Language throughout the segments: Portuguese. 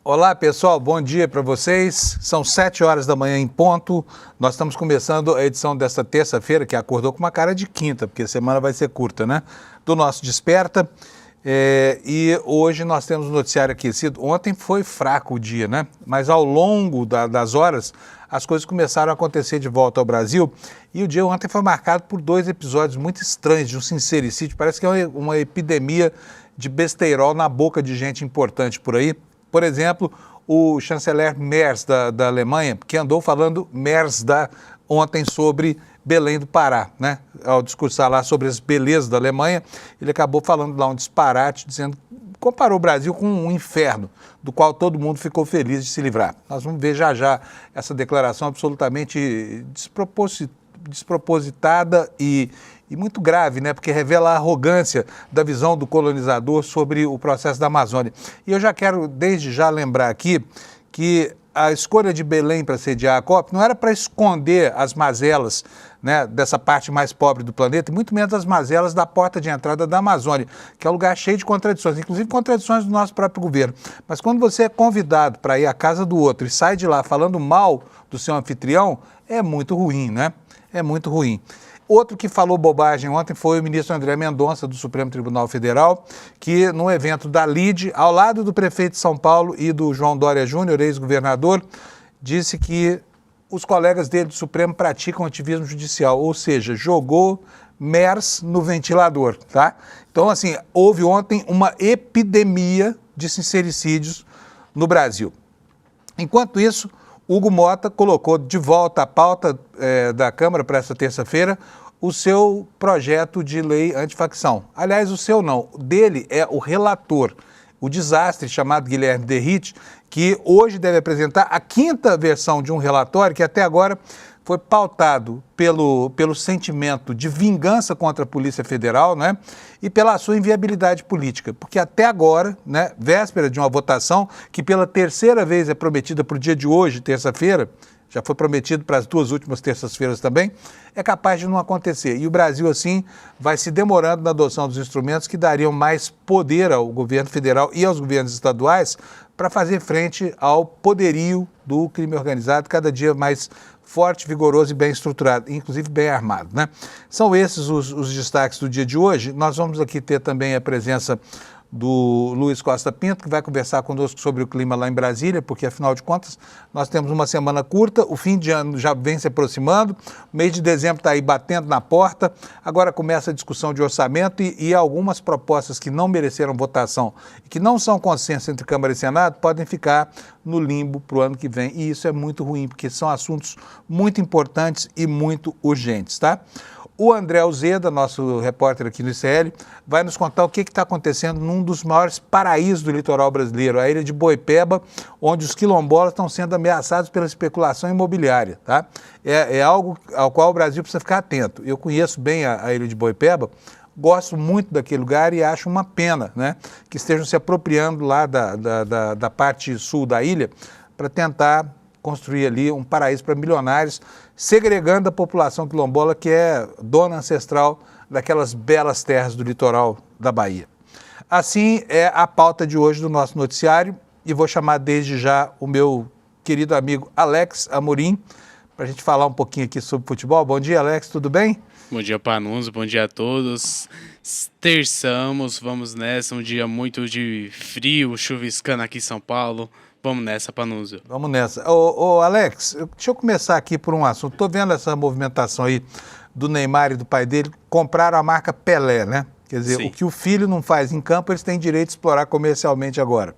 Olá, pessoal, bom dia para vocês. São 7 horas da manhã em ponto. Nós estamos começando a edição desta terça-feira, que acordou com uma cara de quinta, porque a semana vai ser curta, né? Do nosso Desperta. E hoje nós temos um noticiário aquecido. Ontem foi fraco o dia, né? Mas ao longo das horas, as coisas começaram a acontecer de volta ao Brasil. E o dia ontem foi marcado por 2 episódios muito estranhos de um sincericídio. Parece que é uma epidemia de besteirol na boca de gente importante por aí. Por exemplo, o chanceler Merz da Alemanha, que andou falando ontem sobre Belém do Pará, né? Ao discursar lá sobre as belezas da Alemanha, ele acabou falando lá um disparate, comparou o Brasil com um inferno, do qual todo mundo ficou feliz de se livrar. Nós vamos ver já essa declaração absolutamente despropositada e muito grave, né? Porque revela a arrogância da visão do colonizador sobre o processo da Amazônia. E eu já quero, desde já, lembrar aqui que a escolha de Belém para sediar a COP não era para esconder as mazelas, né, dessa parte mais pobre do planeta, e muito menos as mazelas da porta de entrada da Amazônia, que é um lugar cheio de contradições, inclusive contradições do nosso próprio governo. Mas quando você é convidado para ir à casa do outro e sai de lá falando mal do seu anfitrião, é muito ruim, né? É muito ruim. Outro que falou bobagem ontem foi o ministro André Mendonça, do Supremo Tribunal Federal, que num evento da LIDE, ao lado do prefeito de São Paulo e do João Dória Júnior, ex-governador, disse que os colegas dele do Supremo praticam ativismo judicial, ou seja, jogou Merz no ventilador, tá? Então, assim, houve ontem uma epidemia de sincericídios no Brasil. Enquanto isso, Hugo Mota colocou de volta à pauta da Câmara para essa terça-feira o seu projeto de lei antifacção. Aliás, o seu não, dele é o relator, o desastre chamado Guilherme Derrite, que hoje deve apresentar a 5ª versão de um relatório que até agora foi pautado pelo sentimento de vingança contra a Polícia Federal, né, e pela sua inviabilidade política. Porque até agora, né, véspera de uma votação que pela 3ª vez é prometida para o dia de hoje, terça-feira, já foi prometido para as 2 últimas terças-feiras também, é capaz de não acontecer. E o Brasil, assim, vai se demorando na adoção dos instrumentos que dariam mais poder ao governo federal e aos governos estaduais para fazer frente ao poderio do crime organizado, cada dia mais forte, vigoroso e bem estruturado, inclusive bem armado, né? São esses os destaques do dia de hoje. Nós vamos aqui ter também a presença do Luiz Costa Pinto, que vai conversar conosco sobre o clima lá em Brasília, porque, afinal de contas, nós temos uma semana curta, o fim de ano já vem se aproximando, o mês de dezembro está aí batendo na porta, agora começa a discussão de orçamento e algumas propostas que não mereceram votação e que não são consenso entre Câmara e Senado podem ficar no limbo para o ano que vem, e isso é muito ruim, porque são assuntos muito importantes e muito urgentes, tá? O André Uzeda, nosso repórter aqui no ICL, vai nos contar o que está acontecendo num dos maiores paraísos do litoral brasileiro, a ilha de Boipeba, onde os quilombolas estão sendo ameaçados pela especulação imobiliária, tá? É algo ao qual o Brasil precisa ficar atento. Eu conheço bem a ilha de Boipeba, gosto muito daquele lugar e acho uma pena, né, que estejam se apropriando lá da parte sul da ilha para tentar construir ali um paraíso para milionários, segregando a população quilombola, que é dona ancestral daquelas belas terras do litoral da Bahia. Assim é a pauta de hoje do nosso noticiário, e vou chamar desde já o meu querido amigo Alex Amorim, para a gente falar um pouquinho aqui sobre futebol. Bom dia, Alex, tudo bem? Bom dia, Panunzio, bom dia a todos. Terçamos, vamos nessa, um dia muito de frio, chuviscando aqui em São Paulo. Vamos nessa, Panunzio. Vamos nessa. Ô Alex, deixa eu começar aqui por um assunto. Estou vendo essa movimentação aí do Neymar e do pai dele, compraram a marca Pelé, né? Quer dizer, sim, o que o filho não faz em campo, eles têm direito de explorar comercialmente agora.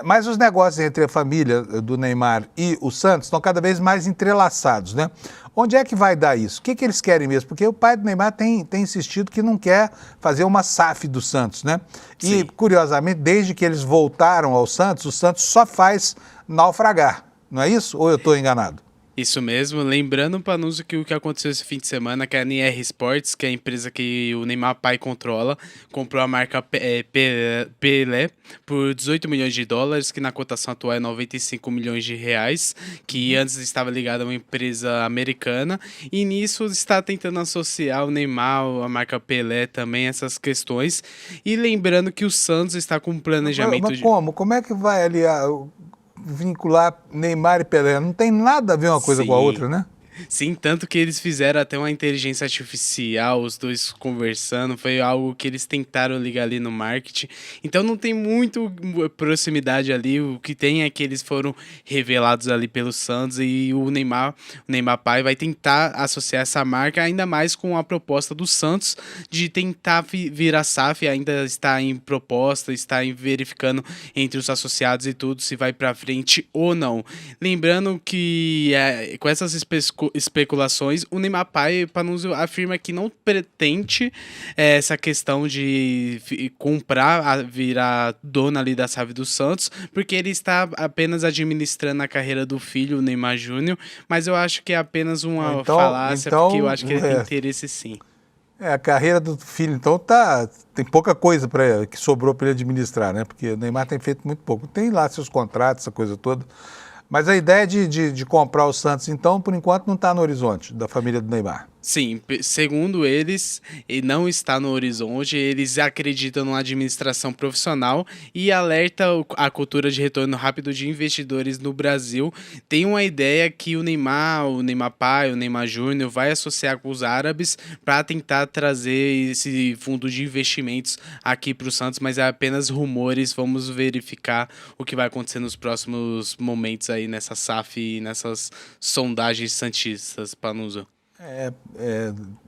Mas os negócios entre a família do Neymar e o Santos estão cada vez mais entrelaçados, né? Onde é que vai dar isso? O que eles querem mesmo? Porque o pai do Neymar tem insistido que não quer fazer uma SAF do Santos, né? E, sim, curiosamente, desde que eles voltaram ao Santos, o Santos só faz naufragar, não é isso? Ou eu estou enganado? Isso mesmo, lembrando, Panuso, que o que aconteceu esse fim de semana, que a NR Sports, que é a empresa que o Neymar pai controla, comprou a marca Pelé por 18 milhões de dólares, que na cotação atual é 95 milhões de reais, que antes estava ligada a uma empresa americana, e nisso está tentando associar o Neymar, a marca Pelé também, essas questões, e lembrando que o Santos está com um planejamento Mas como? Como é que vai ali vincular Neymar e Pelé? Não tem nada a ver uma coisa com a Sim. outra, né? Sim, tanto que eles fizeram até uma inteligência artificial, os dois conversando, foi algo que eles tentaram ligar ali no marketing. Então não tem muito proximidade ali, o que tem é que eles foram revelados ali pelo Santos e o Neymar pai vai tentar associar essa marca ainda mais com a proposta do Santos de tentar virar SAF, ainda está em proposta, está em verificando entre os associados e tudo se vai para frente ou não. Lembrando que com essas especulações, o Neymar pai, Panunzio, afirma que não pretende essa questão de comprar, virar dona ali da SAF do Santos, porque ele está apenas administrando a carreira do filho, o Neymar Júnior, mas eu acho que é apenas uma falácia, porque eu acho que ele tem interesse sim. A carreira do filho, então, tem pouca coisa que sobrou para ele administrar, né? Porque o Neymar tem feito muito pouco. Tem lá seus contratos, essa coisa toda. Mas a ideia de comprar o Santos, então, por enquanto, não está no horizonte da família do Neymar. Sim, segundo eles, não está no horizonte, eles acreditam numa administração profissional e alerta a cultura de retorno rápido de investidores no Brasil. Tem uma ideia que o Neymar pai, o Neymar Júnior vai associar com os árabes para tentar trazer esse fundo de investimentos aqui para o Santos, mas é apenas rumores, vamos verificar o que vai acontecer nos próximos momentos aí nessa SAF e nessas sondagens santistas, Panuso.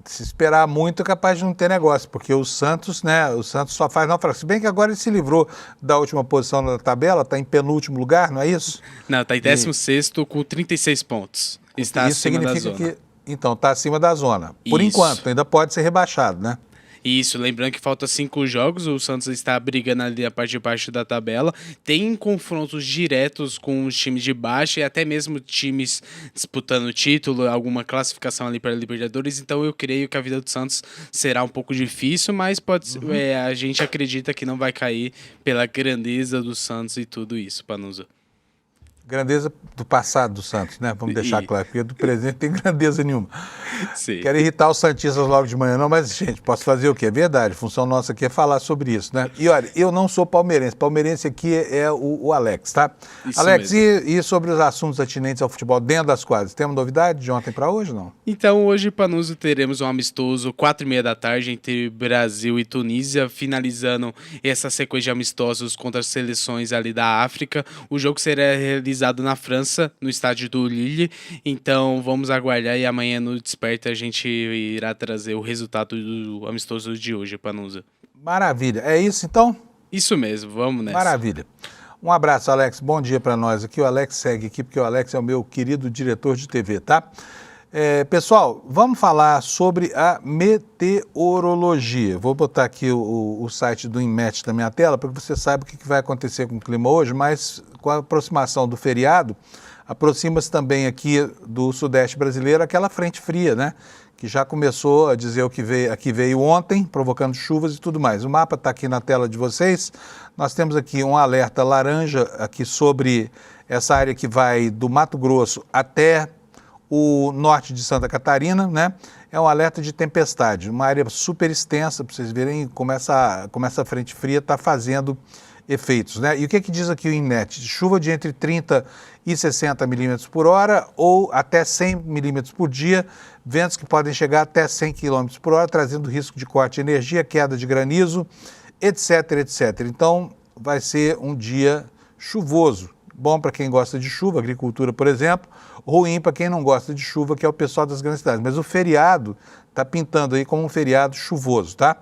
Se esperar muito é capaz de não ter negócio, porque o Santos, né? O Santos só faz naufrágio. Se bem que agora ele se livrou da última posição na tabela, está em penúltimo lugar, não é isso? Não, está em 16º com 36 pontos. Está isso acima da significa zona. então, está acima da zona. Por Isso. enquanto, ainda pode ser rebaixado, né? Isso, lembrando que falta 5 jogos, o Santos está brigando ali a parte de baixo da tabela, tem confrontos diretos com os times de baixo e até mesmo times disputando título, alguma classificação ali para a Libertadores, então eu creio que a vida do Santos será um pouco difícil, mas a gente acredita que não vai cair pela grandeza do Santos e tudo isso, Panuso. Grandeza do passado do Santos, né? Vamos deixar claro, porque do presente não tem grandeza nenhuma. Sim. Quero irritar os santistas logo de manhã, não, mas, gente, posso fazer o quê? É verdade, a função nossa aqui é falar sobre isso, né? E olha, eu não sou palmeirense, palmeirense aqui é o Alex, tá? Isso Alex, mesmo. e sobre os assuntos atinentes ao futebol dentro das quadras? Temos novidade de ontem para hoje, não? Então, hoje, Panuso, teremos um amistoso 4h30 da tarde entre Brasil e Tunísia, finalizando essa sequência de amistosos contra as seleções ali da África. O jogo será realizado na França, no estádio do Lille. Então, vamos aguardar e amanhã no Desperta a gente irá trazer o resultado do amistoso de hoje, Panuso. Maravilha. É isso, então? Isso mesmo, vamos nessa. Maravilha. Um abraço, Alex. Bom dia para nós aqui. O Alex segue aqui, porque o Alex é o meu querido diretor de TV, tá? Pessoal, vamos falar sobre a meteorologia. Vou botar aqui o site do INMET na minha tela para que você saiba o que vai acontecer com o clima hoje, mas com a aproximação do feriado, aproxima-se também aqui do sudeste brasileiro aquela frente fria, né? Que já começou a dizer o que veio ontem, provocando chuvas e tudo mais. O mapa está aqui na tela de vocês. Nós temos aqui um alerta laranja aqui sobre essa área que vai do Mato Grosso até o norte de Santa Catarina, né? É um alerta de tempestade, uma área super extensa, para vocês verem como essa frente fria está fazendo efeitos, né? E o que diz aqui o INMET? Chuva de entre 30 e 60 milímetros por hora ou até 100 milímetros por dia, ventos que podem chegar até 100 quilômetros por hora, trazendo risco de corte de energia, queda de granizo, etc, etc. Então, vai ser um dia chuvoso. Bom para quem gosta de chuva, agricultura, por exemplo, ruim para quem não gosta de chuva, que é o pessoal das grandes cidades. Mas o feriado está pintando aí como um feriado chuvoso, tá?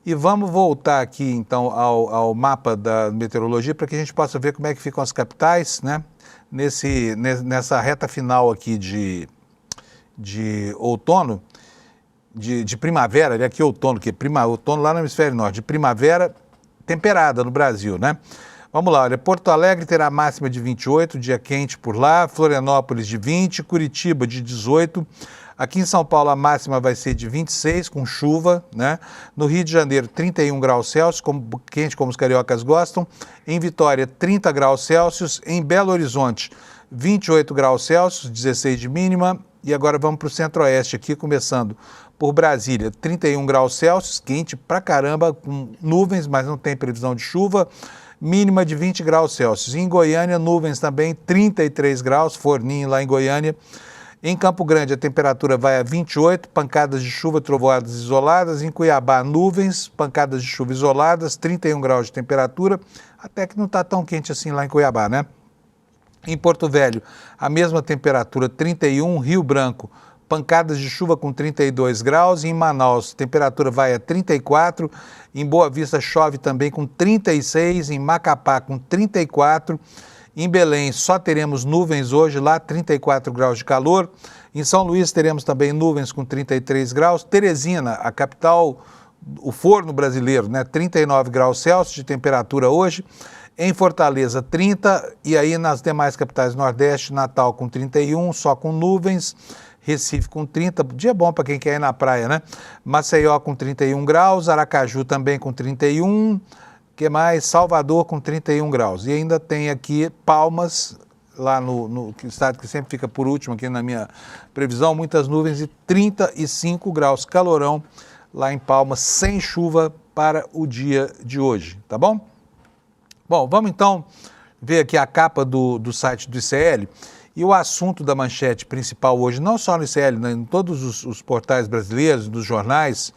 E vamos voltar aqui, então, ao mapa da meteorologia para que a gente possa ver como é que ficam as capitais, né? Nessa reta final aqui de outono, de primavera, aqui outono, outono lá no hemisfério norte, de primavera temperada no Brasil, né? Vamos lá, olha, Porto Alegre terá máxima de 28, dia quente por lá, Florianópolis de 20, Curitiba de 18, aqui em São Paulo a máxima vai ser de 26, com chuva, né? No Rio de Janeiro, 31 graus Celsius, quente como os cariocas gostam, em Vitória, 30 graus Celsius, em Belo Horizonte, 28 graus Celsius, 16 de mínima, e agora vamos para o centro-oeste aqui, começando por Brasília, 31 graus Celsius, quente pra caramba, com nuvens, mas não tem previsão de chuva, mínima de 20 graus Celsius. Em Goiânia, nuvens também, 33 graus, forninho lá em Goiânia. Em Campo Grande, a temperatura vai a 28, pancadas de chuva, trovoadas isoladas. Em Cuiabá, nuvens, pancadas de chuva isoladas, 31 graus de temperatura, até que não está tão quente assim lá em Cuiabá, né? Em Porto Velho, a mesma temperatura, 31, Rio Branco, pancadas de chuva com 32 graus, em Manaus, temperatura vai a 34, em Boa Vista chove também com 36, em Macapá com 34, em Belém só teremos nuvens hoje, lá 34 graus de calor, em São Luís teremos também nuvens com 33 graus, Teresina, a capital, o forno brasileiro, né, 39 graus Celsius de temperatura hoje, em Fortaleza 30, e aí nas demais capitais do Nordeste, Natal com 31, só com nuvens, Recife com 30, dia bom para quem quer ir na praia, né? Maceió com 31 graus, Aracaju também com 31, que mais? Salvador com 31 graus. E ainda tem aqui Palmas, lá no estado que sempre fica por último aqui na minha previsão, muitas nuvens e 35 graus, calorão lá em Palmas, sem chuva para o dia de hoje, tá bom? Bom, vamos então ver aqui a capa do site do ICL. E o assunto da manchete principal hoje, não só no ICL, né, em todos os portais brasileiros, dos jornais,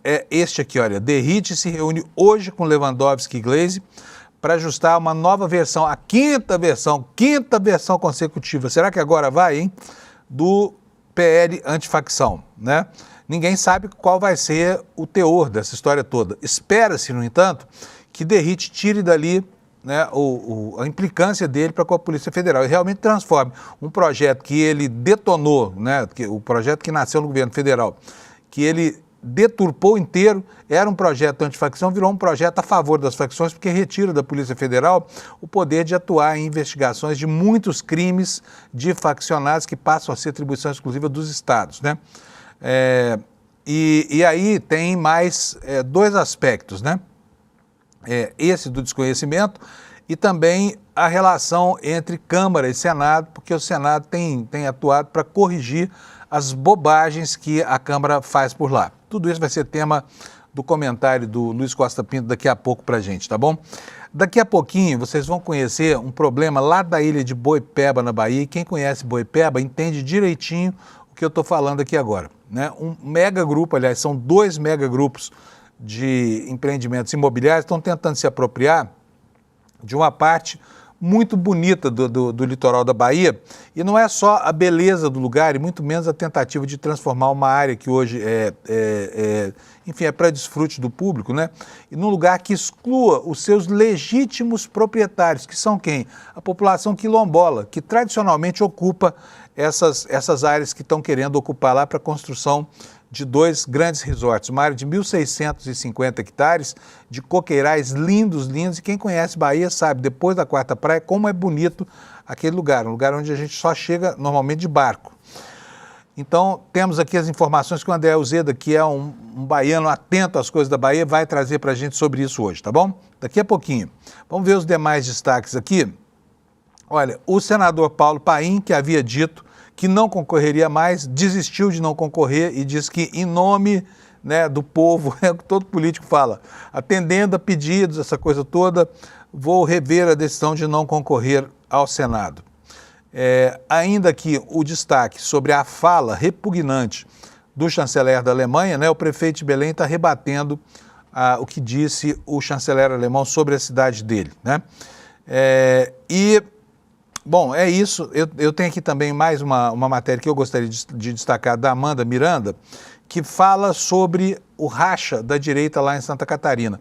é este aqui, olha. Derrite se reúne hoje com Lewandowski e Glaze para ajustar uma nova versão, a quinta versão consecutiva. Será que agora vai, hein? Do PL antifacção, né? Ninguém sabe qual vai ser o teor dessa história toda. Espera-se, no entanto, que Derrite tire dali, né, a implicância dele para com a Polícia Federal e realmente transforme um projeto que ele detonou, né, o projeto que nasceu no governo federal, que ele deturpou inteiro, era um projeto antifacção, virou um projeto a favor das facções, porque retira da Polícia Federal o poder de atuar em investigações de muitos crimes de faccionados que passam a ser atribuição exclusiva dos estados, né? E aí tem mais dois aspectos, né? Esse do desconhecimento e também a relação entre Câmara e Senado, porque o Senado tem atuado para corrigir as bobagens que a Câmara faz por lá. Tudo isso vai ser tema do comentário do Luiz Costa Pinto daqui a pouco para a gente, tá bom? Daqui a pouquinho vocês vão conhecer um problema lá da ilha de Boipeba, na Bahia, e quem conhece Boipeba entende direitinho o que eu estou falando aqui agora, né? Um megagrupo, aliás, são 2 megagrupos de empreendimentos imobiliários estão tentando se apropriar de uma parte muito bonita do litoral da Bahia, e não é só a beleza do lugar e muito menos a tentativa de transformar uma área que hoje enfim, é para desfrute do público, né? E num lugar que exclua os seus legítimos proprietários, que são quem? A população quilombola, que tradicionalmente ocupa essas áreas que estão querendo ocupar lá para a construção de 2 grandes resorts, uma área de 1.650 hectares, de coqueirais lindos, e quem conhece Bahia sabe, depois da Quarta Praia, como é bonito aquele lugar, um lugar onde a gente só chega normalmente de barco. Então, temos aqui as informações que o André Uzeda, que é um baiano atento às coisas da Bahia, vai trazer para a gente sobre isso hoje, tá bom? Daqui a pouquinho. Vamos ver os demais destaques aqui. Olha, o senador Paulo Paim, que havia dito que não concorreria mais, desistiu de não concorrer e diz que em nome, né, do povo, é o que todo político fala, atendendo a pedidos, essa coisa toda, vou rever a decisão de não concorrer ao Senado. Ainda aqui o destaque sobre a fala repugnante do chanceler da Alemanha, né, o prefeito de Belém está rebatendo o que disse o chanceler alemão sobre a cidade dele, né? Bom, é isso. Eu tenho aqui também mais uma matéria que eu gostaria de destacar da Amanda Miranda, que fala sobre o racha da direita lá em Santa Catarina.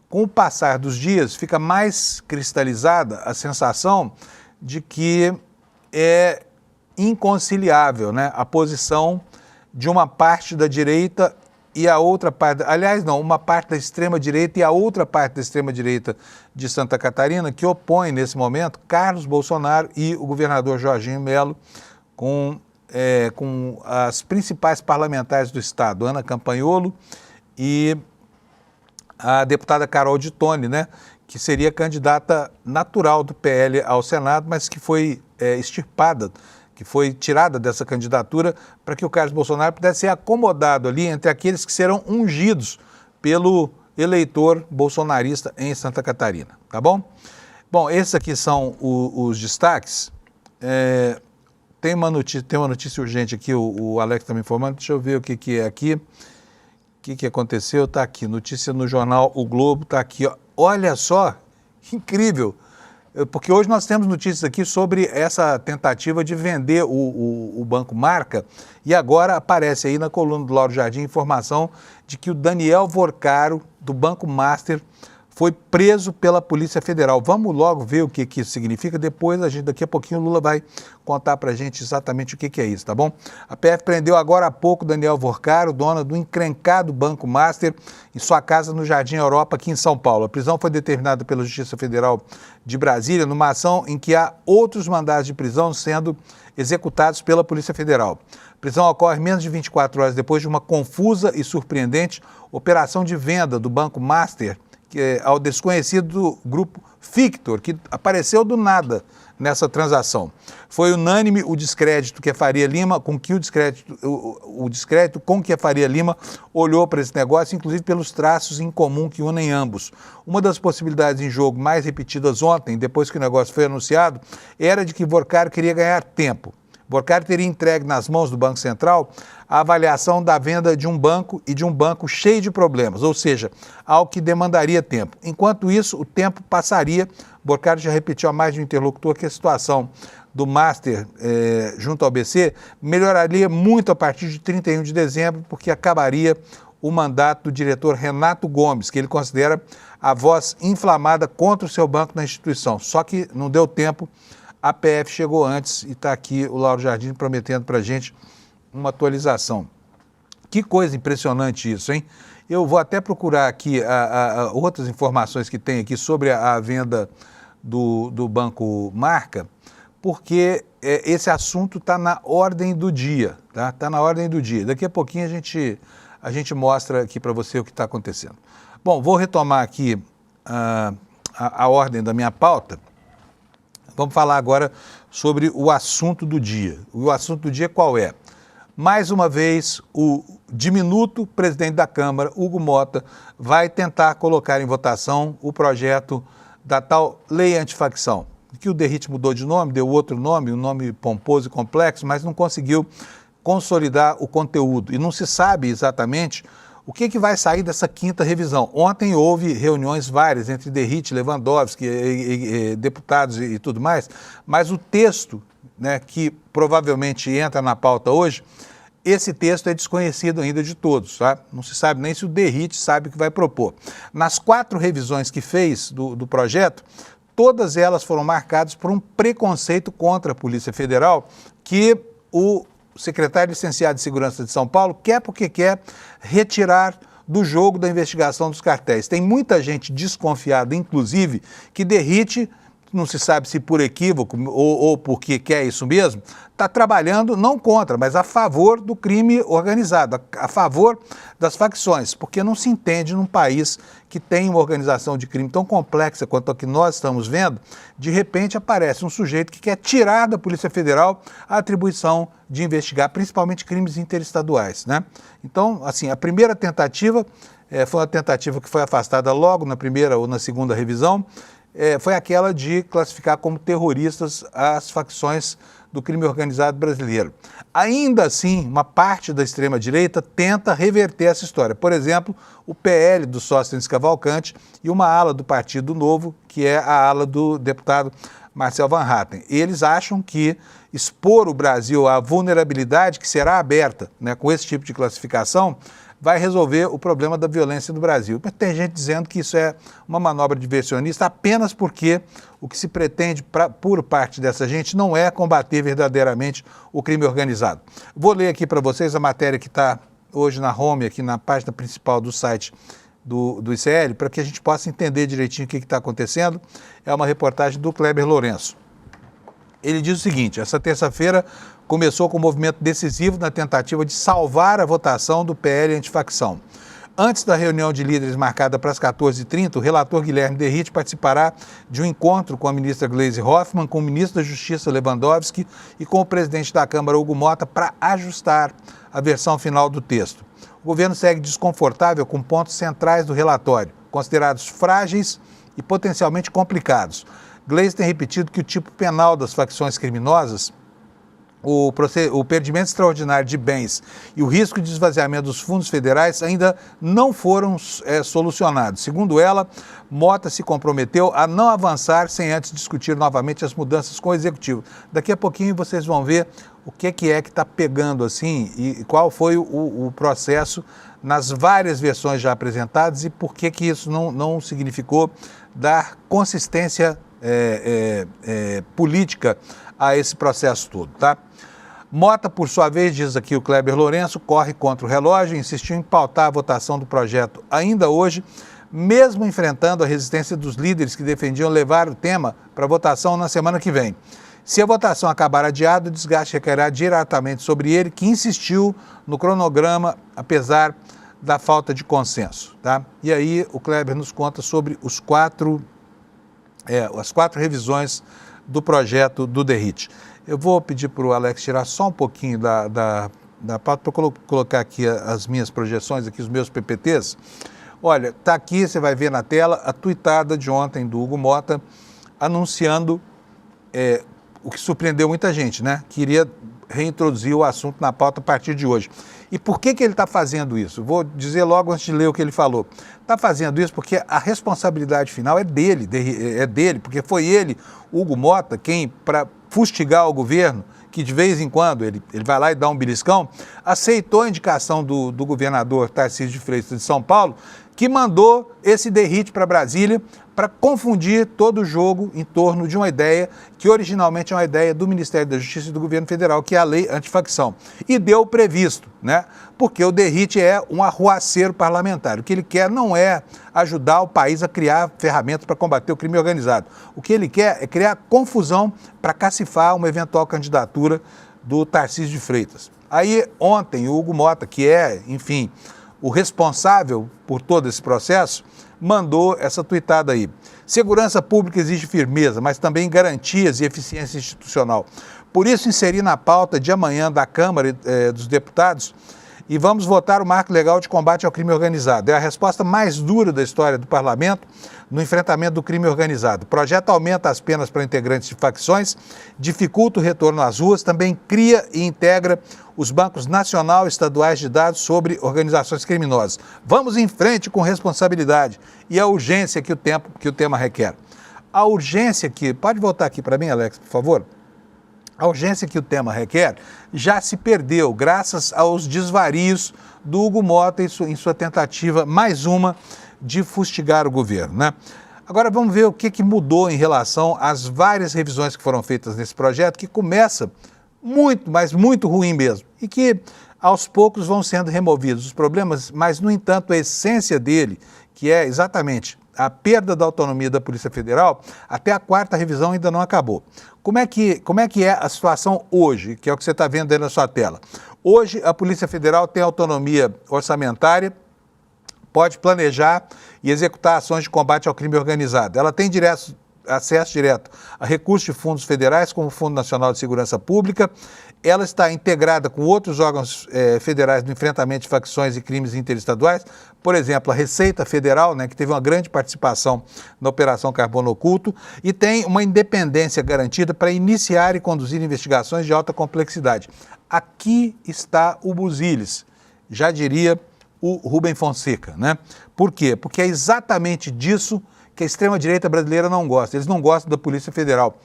Com o passar dos dias, fica mais cristalizada a sensação de que é inconciliável, né, a posição de uma parte da direita e a outra parte, aliás, não, uma parte da extrema-direita e a outra parte da extrema-direita de Santa Catarina, que opõe, nesse momento, Carlos Bolsonaro e o governador Jorginho Melo, com as principais parlamentares do Estado, Ana Campanholo e a deputada Carol de Tone, né, que seria candidata natural do PL ao Senado, mas que foi extirpada, que foi tirada dessa candidatura para que o Carlos Bolsonaro pudesse ser acomodado ali entre aqueles que serão ungidos pelo eleitor bolsonarista em Santa Catarina, tá bom? Bom, esses aqui são os destaques. Tem uma notícia urgente aqui, o Alex está me informando, deixa eu ver o que é aqui. O que aconteceu? Está aqui, notícia no jornal O Globo, está aqui, ó. Olha só, que incrível! Porque hoje nós temos notícias aqui sobre essa tentativa de vender o Banco Marca e agora aparece aí na coluna do Lauro Jardim informação de que o Daniel Vorcaro, do Banco Master, foi preso pela Polícia Federal. Vamos logo ver o que isso significa, depois daqui a pouquinho o Lula vai contar para a gente exatamente o que é isso, tá bom? A PF prendeu agora há pouco Daniel Vorcaro, dono do encrencado Banco Master, em sua casa no Jardim Europa, aqui em São Paulo. A prisão foi determinada pela Justiça Federal de Brasília, numa ação em que há outros mandados de prisão sendo executados pela Polícia Federal. A prisão ocorre menos de 24 horas depois de uma confusa e surpreendente operação de venda do Banco Master, ao desconhecido grupo Fictor, que apareceu do nada nessa transação. Foi unânime o descrédito que a Faria Lima, o descrédito com que a Faria Lima olhou para esse negócio, inclusive pelos traços em comum que unem ambos. Uma das possibilidades em jogo mais repetidas ontem, depois que o negócio foi anunciado, era de que Vorcaro queria ganhar tempo. Vorcaro teria entregue nas mãos do Banco Central a avaliação da venda de um banco e de um banco cheio de problemas, ou seja, algo que demandaria tempo. Enquanto isso, o tempo passaria. Vorcaro já repetiu a mais de um interlocutor que a situação do Master junto ao BC melhoraria muito a partir de 31 de dezembro, porque acabaria o mandato do diretor Renato Gomes, que ele considera a voz inflamada contra o seu banco na instituição. Só que não deu tempo. A PF chegou antes e está aqui o Lauro Jardim prometendo para a gente uma atualização. Que coisa impressionante isso, hein? Eu vou até procurar aqui outras informações que tem aqui sobre a venda do Banco Marca, porque esse assunto está na ordem do dia, tá? Está na ordem do dia. Daqui a pouquinho a gente mostra aqui para você o que está acontecendo. Bom, vou retomar aqui a ordem da minha pauta. Vamos falar agora sobre o assunto do dia. O assunto do dia qual é? Mais uma vez, o diminuto presidente da Câmara, Hugo Mota, vai tentar colocar em votação o projeto da tal lei antifacção, que o Derrite mudou de nome, deu outro nome, um nome pomposo e complexo, mas não conseguiu consolidar o conteúdo. E não se sabe exatamente o que vai sair dessa quinta revisão. Ontem houve reuniões várias entre Derrite, Lewandowski, deputados e tudo mais, mas o texto, né, que provavelmente entra na pauta hoje, esse texto é desconhecido ainda de todos, tá? Não se sabe nem se o Derrite sabe o que vai propor. Nas 4 revisões que fez do projeto, todas elas foram marcadas por um preconceito contra a Polícia Federal que o secretário licenciado de Segurança de São Paulo quer porque quer retirar do jogo da investigação dos cartéis. Tem muita gente desconfiada, inclusive, que Derrite, não se sabe se por equívoco ou porque quer isso mesmo, está trabalhando não contra, mas a favor do crime organizado, a favor das facções, porque não se entende num país que tem uma organização de crime tão complexa quanto a que nós estamos vendo, de repente aparece um sujeito que quer tirar da Polícia Federal a atribuição de investigar, principalmente crimes interestaduais, né? Então, assim, a primeira tentativa foi uma tentativa que foi afastada logo na primeira ou na segunda revisão, foi aquela de classificar como terroristas as facções do crime organizado brasileiro. Ainda assim, uma parte da extrema-direita tenta reverter essa história. Por exemplo, o PL do Sóstenes Cavalcante e uma ala do Partido Novo, que é a ala do deputado Marcel Van Hatten. Eles acham que expor o Brasil à vulnerabilidade que será aberta, né, com esse tipo de classificação, vai resolver o problema da violência no Brasil. Mas tem gente dizendo que isso é uma manobra diversionista apenas porque o que se pretende por parte dessa gente não é combater verdadeiramente o crime organizado. Vou ler aqui para vocês a matéria que está hoje na home, aqui na página principal do site do ICL, para que a gente possa entender direitinho o que está acontecendo. É uma reportagem do Kleber Lourenço. Ele diz o seguinte: essa terça-feira começou com um movimento decisivo na tentativa de salvar a votação do PL antifacção. Antes da reunião de líderes marcada para as 14h30, o relator Guilherme Derrite participará de um encontro com a ministra Gleisi Hoffmann, com o ministro da Justiça Lewandowski e com o presidente da Câmara Hugo Motta para ajustar a versão final do texto. O governo segue desconfortável com pontos centrais do relatório, considerados frágeis e potencialmente complicados. Gleisi tem repetido que o tipo penal das facções criminosas, o perdimento extraordinário de bens e o risco de esvaziamento dos fundos federais ainda não foram solucionados. Segundo ela, Motta se comprometeu a não avançar sem antes discutir novamente as mudanças com o Executivo. Daqui a pouquinho vocês vão ver o que é que está pegando assim e qual foi o processo nas várias versões já apresentadas e por que isso não significou dar consistência política a esse processo todo, tá? Motta, por sua vez, diz aqui o Kleber Lourenço, corre contra o relógio e insistiu em pautar a votação do projeto ainda hoje, mesmo enfrentando a resistência dos líderes que defendiam levar o tema para votação na semana que vem. Se a votação acabar adiada, o desgaste recairá diretamente sobre ele, que insistiu no cronograma, apesar da falta de consenso, tá? E aí o Kleber nos conta sobre as quatro revisões do projeto do Derrite. Eu vou pedir para o Alex tirar só um pouquinho da pauta para colocar aqui as minhas projeções, aqui os meus PPTs. Olha, está aqui, você vai ver na tela, a tuitada de ontem do Hugo Motta anunciando o que surpreendeu muita gente, né? Queria reintroduzir o assunto na pauta a partir de hoje. E por que ele está fazendo isso? Vou dizer logo antes de ler o que ele falou. Está fazendo isso porque a responsabilidade final é dele, porque foi ele, Hugo Motta, quem, para fustigar o governo, que de vez em quando ele vai lá e dá um beliscão, aceitou a indicação do governador Tarcísio de Freitas de São Paulo, que mandou esse Derrite para Brasília para confundir todo o jogo em torno de uma ideia que originalmente é uma ideia do Ministério da Justiça e do governo federal, que é a lei antifacção. E deu previsto, né? Porque o Derrite é um arruaceiro parlamentar. O que ele quer não é ajudar o país a criar ferramentas para combater o crime organizado. O que ele quer é criar confusão para cacifar uma eventual candidatura do Tarcísio de Freitas. Aí ontem o Hugo Motta, que é, enfim, o responsável por todo esse processo, mandou essa tuitada aí. Segurança pública exige firmeza, mas também garantias e eficiência institucional. Por isso, inseri na pauta de amanhã da Câmara dos Deputados e vamos votar o Marco Legal de Combate ao Crime Organizado. É a resposta mais dura da história do Parlamento no enfrentamento do crime organizado. O projeto aumenta as penas para integrantes de facções, dificulta o retorno às ruas, também cria e integra os bancos nacional e estaduais de dados sobre organizações criminosas. Vamos em frente com responsabilidade e a urgência que o tema requer. A urgência que... Pode voltar aqui para mim, Alex, por favor? A urgência que o tema requer já se perdeu graças aos desvarios do Hugo Motta em sua tentativa, mais uma, de fustigar o governo, né? Agora vamos ver o que mudou em relação às várias revisões que foram feitas nesse projeto, que começa muito, mas muito ruim mesmo, e que aos poucos vão sendo removidos os problemas, mas, no entanto, a essência dele, que é exatamente a perda da autonomia da Polícia Federal, até a quarta revisão ainda não acabou. Como é que é a situação hoje, que é o que você está vendo aí na sua tela? Hoje, a Polícia Federal tem autonomia orçamentária, pode planejar e executar ações de combate ao crime organizado. Ela tem acesso direto a recursos de fundos federais, como o Fundo Nacional de Segurança Pública. Ela está integrada com outros órgãos federais no enfrentamento de facções e crimes interestaduais, por exemplo, a Receita Federal, né, que teve uma grande participação na Operação Carbono Oculto, e tem uma independência garantida para iniciar e conduzir investigações de alta complexidade. Aqui está o busilis, já diria o Rubem Fonseca, né? Por quê? Porque é exatamente disso que a extrema-direita brasileira não gosta. Eles não gostam da Polícia Federal,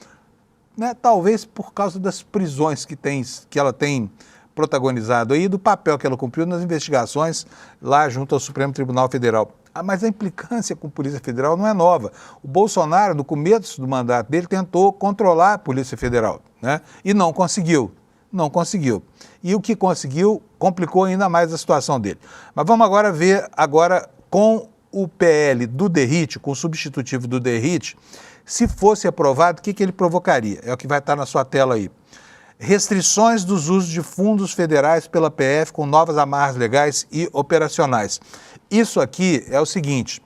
né? Talvez por causa das prisões que ela tem protagonizado aí, do papel que ela cumpriu nas investigações lá junto ao Supremo Tribunal Federal. Mas a implicância com a Polícia Federal não é nova. O Bolsonaro, no começo do mandato dele, tentou controlar a Polícia Federal, né? E não conseguiu. Não conseguiu. E o que conseguiu complicou ainda mais a situação dele. Mas vamos agora ver com o PL do Derrite, com o substitutivo do Derrite, se fosse aprovado, o que ele provocaria? É o que vai estar na sua tela aí. Restrições dos usos de fundos federais pela PF com novas amarras legais e operacionais. Isso aqui é o seguinte,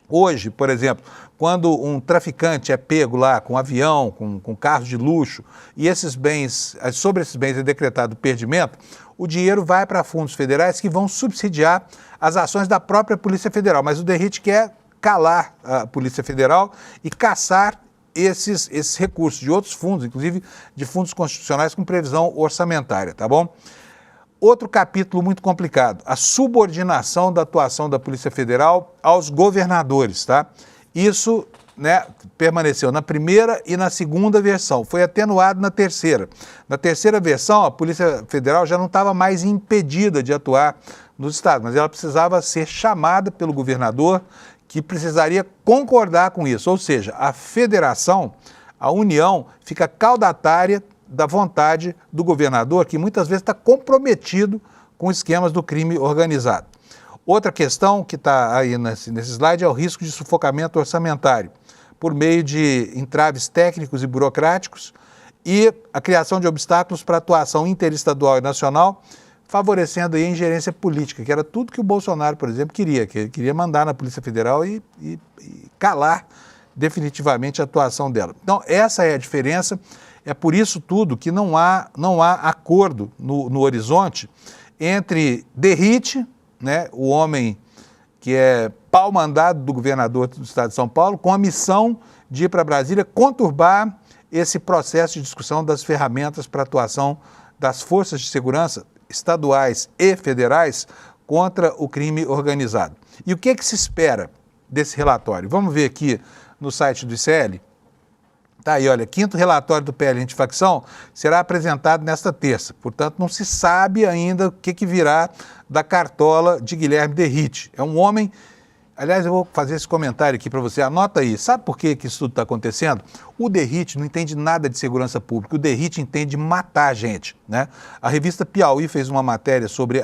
hoje, por exemplo, quando um traficante é pego lá com avião, com carros de luxo, e sobre esses bens é decretado perdimento, o dinheiro vai para fundos federais que vão subsidiar as ações da própria Polícia Federal. Mas o Derrite quer calar a Polícia Federal e caçar esses recursos de outros fundos, inclusive de fundos constitucionais com previsão orçamentária, tá bom? Outro capítulo muito complicado, a subordinação da atuação da Polícia Federal aos governadores, tá? Isso, né, permaneceu na primeira e na segunda versão, foi atenuado na terceira. Na terceira versão, a Polícia Federal já não estava mais impedida de atuar nos estados, mas ela precisava ser chamada pelo governador, que precisaria concordar com isso, ou seja, a federação, a União, fica caudatária da vontade do governador, que muitas vezes está comprometido com esquemas do crime organizado. Outra questão que está aí nesse slide é o risco de sufocamento orçamentário, por meio de entraves técnicos e burocráticos e a criação de obstáculos para a atuação interestadual e nacional, favorecendo aí a ingerência política, que era tudo que o Bolsonaro, por exemplo, queria, que ele queria mandar na Polícia Federal e calar definitivamente a atuação dela. Então, essa é a diferença, é por isso tudo que não há acordo no horizonte entre Derrite, né, o homem que é pau-mandado do governador do estado de São Paulo, com a missão de ir para Brasília conturbar esse processo de discussão das ferramentas para atuação das forças de segurança estaduais e federais contra o crime organizado. E o que se espera desse relatório? Vamos ver aqui no site do ICL. Tá aí, olha, 5º relatório do PL Antifacção será apresentado nesta terça. Portanto, não se sabe ainda o que virá da cartola de Guilherme Derrite. É um homem... Aliás, eu vou fazer esse comentário aqui para você. Anota aí. Sabe por que isso tudo está acontecendo? O Derrite não entende nada de segurança pública. O Derrite entende matar gente, né? A revista Piauí fez uma matéria sobre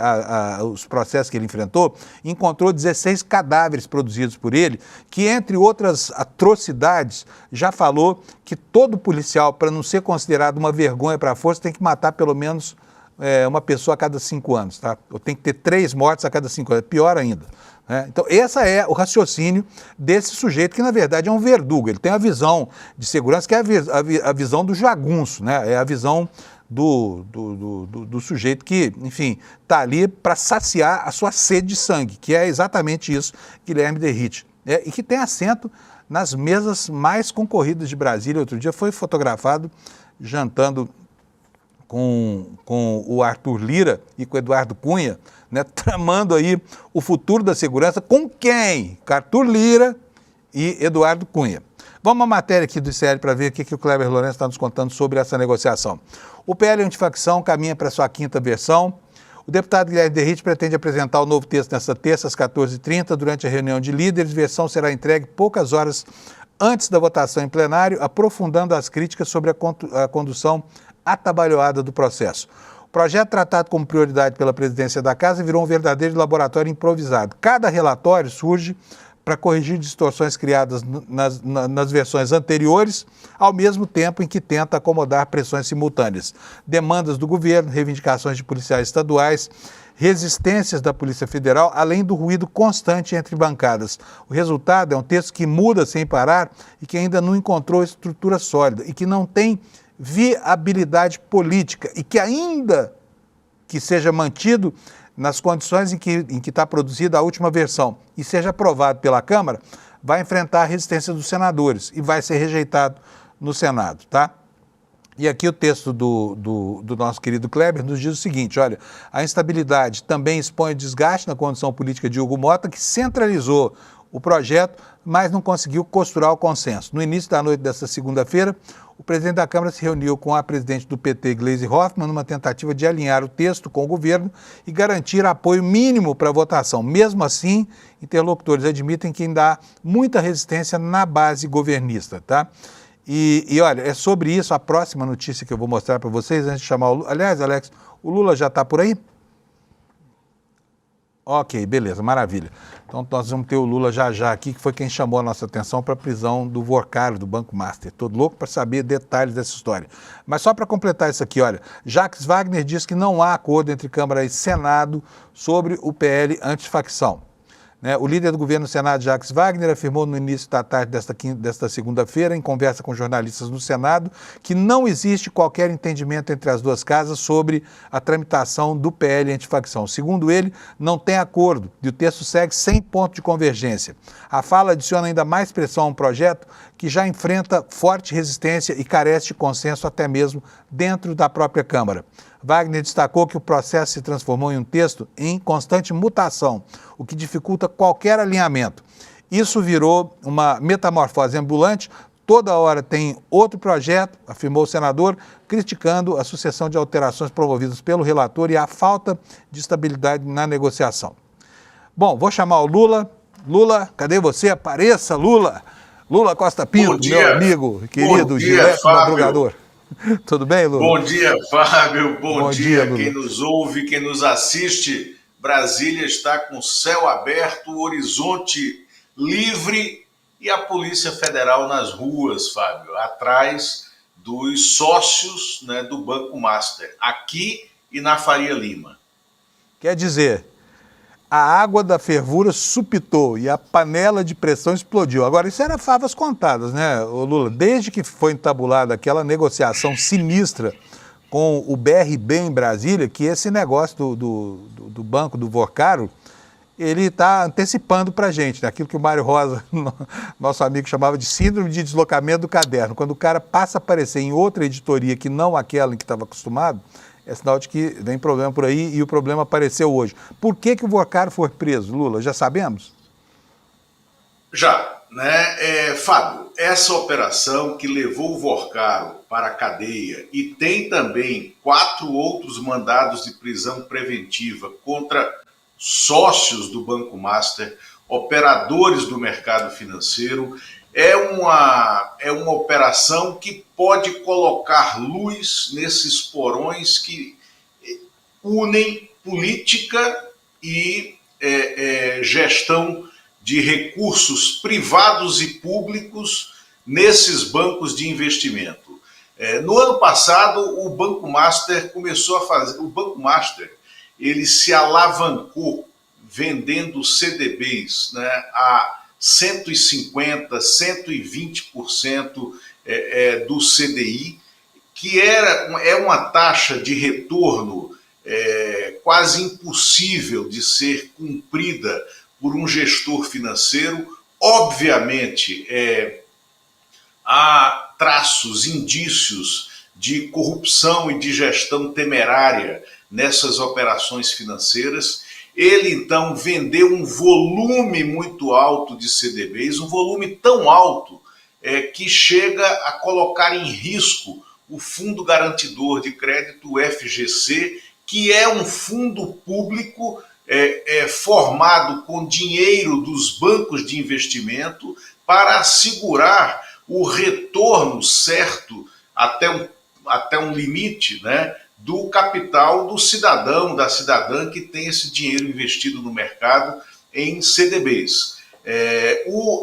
os processos que ele enfrentou e encontrou 16 cadáveres produzidos por ele, que, entre outras atrocidades, já falou que todo policial, para não ser considerado uma vergonha para a força, tem que matar pelo menos uma pessoa a cada 5 anos, tá? Ou tem que ter 3 mortes a cada 5 anos. Pior ainda. Então, esse é o raciocínio desse sujeito, que na verdade é um verdugo. Ele tem a visão de segurança, que é a visão do jagunço, né? É a visão do sujeito que, enfim, está ali para saciar a sua sede de sangue, que é exatamente isso, Guilherme Derrite. E que tem assento nas mesas mais concorridas de Brasília. Outro dia foi fotografado jantando com o Arthur Lira e com o Eduardo Cunha, né, tramando aí o futuro da segurança com quem? Com Arthur Lira e Eduardo Cunha. Vamos à matéria aqui do ICL para ver o que o Kleber Lourenço está nos contando sobre essa negociação. O PL Antifacção caminha para sua 5ª versão. O deputado Guilherme Derrite pretende apresentar o novo texto nesta terça, às 14h30, durante a reunião de líderes. A versão será entregue poucas horas antes da votação em plenário, aprofundando as críticas sobre a condução atabalhoada do processo. O projeto, tratado como prioridade pela presidência da Casa, virou um verdadeiro laboratório improvisado. Cada relatório surge para corrigir distorções criadas nas versões anteriores, ao mesmo tempo em que tenta acomodar pressões simultâneas. Demandas do governo, reivindicações de policiais estaduais, resistências da Polícia Federal, além do ruído constante entre bancadas. O resultado é um texto que muda sem parar e que ainda não encontrou estrutura sólida e que não tem viabilidade política e que, ainda que seja mantido nas condições em que está produzida a última versão e seja aprovado pela Câmara, vai enfrentar a resistência dos senadores e vai ser rejeitado no Senado, tá? E aqui o texto do nosso querido Kleber nos diz o seguinte, olha, a instabilidade também expõe o desgaste na condição política de Hugo Mota, que centralizou o projeto, mas não conseguiu costurar o consenso. No início da noite desta segunda-feira, o presidente da Câmara se reuniu com a presidente do PT, Gleisi Hoffmann, numa tentativa de alinhar o texto com o governo e garantir apoio mínimo para a votação. Mesmo assim, interlocutores admitem que ainda há muita resistência na base governista, tá? E olha, é sobre isso a próxima notícia que eu vou mostrar para vocês, antes de chamar o Lula. Aliás, Alex, o Lula já está por aí? Ok, beleza, maravilha. Então nós vamos ter o Lula já aqui, que foi quem chamou a nossa atenção para a prisão do Vorcaro, do Banco Master. Estou louco para saber detalhes dessa história. Mas só para completar isso aqui, olha, Jacques Wagner diz que não há acordo entre Câmara e Senado sobre o PL antifacção. O líder do governo no Senado, Jacques Wagner, afirmou no início da tarde desta segunda-feira, em conversa com jornalistas no Senado, que não existe qualquer entendimento entre as duas casas sobre a tramitação do PL antifacção. Segundo ele, não tem acordo e o texto segue sem ponto de convergência. A fala adiciona ainda mais pressão a um projeto que já enfrenta forte resistência e carece de consenso até mesmo dentro da própria Câmara. Wagner destacou que o processo se transformou em um texto em constante mutação, o que dificulta qualquer alinhamento. Isso virou uma metamorfose ambulante. Toda hora tem outro projeto, afirmou o senador, criticando a sucessão de alterações promovidas pelo relator e a falta de estabilidade na negociação. Bom, vou chamar o Lula. Lula, cadê você? Apareça, Lula! Lula Costa Pinto, meu amigo, querido, direto madrugador. Tudo bem, Lula? Bom dia, Fábio. Bom dia, Lula. quem nos ouve, quem nos assiste. Brasília está com céu aberto, horizonte livre e a Polícia Federal nas ruas, Fábio, atrás dos sócios, né, do Banco Master, aqui e na Faria Lima. Quer dizer, a água da fervura supitou e a panela de pressão explodiu. Agora, isso era favas contadas, né, Lula? Desde que foi entabulada aquela negociação sinistra com o BRB em Brasília, que esse negócio do banco do Vorcaro, ele está antecipando para a gente, né? Aquilo que o Mário Rosa, nosso amigo, chamava de síndrome de deslocamento do caderno. Quando o cara passa a aparecer em outra editoria que não aquela em que estava acostumado, é sinal de que vem problema por aí e o problema apareceu hoje. Por que o Vorcaro foi preso, Lula? Já sabemos? Já, né? Fábio, essa operação que levou o Vorcaro para a cadeia e tem também 4 outros mandados de prisão preventiva contra sócios do Banco Master, operadores do mercado financeiro, é uma operação que pode colocar luz nesses porões que unem política e gestão de recursos privados e públicos nesses bancos de investimento. No ano passado, o Banco Master começou a fazer... O Banco Master, ele se alavancou vendendo CDBs, né, a 150%, 120% do CDI, que é uma taxa de retorno quase impossível de ser cumprida por um gestor financeiro. Obviamente, há traços, indícios de corrupção e de gestão temerária nessas operações financeiras. Ele, então, vendeu um volume muito alto de CDBs, um volume tão alto que chega a colocar em risco o Fundo Garantidor de Crédito, o FGC, que é um fundo público formado com dinheiro dos bancos de investimento para assegurar o retorno certo até um limite, né, do capital do cidadão, da cidadã que tem esse dinheiro investido no mercado em CDBs.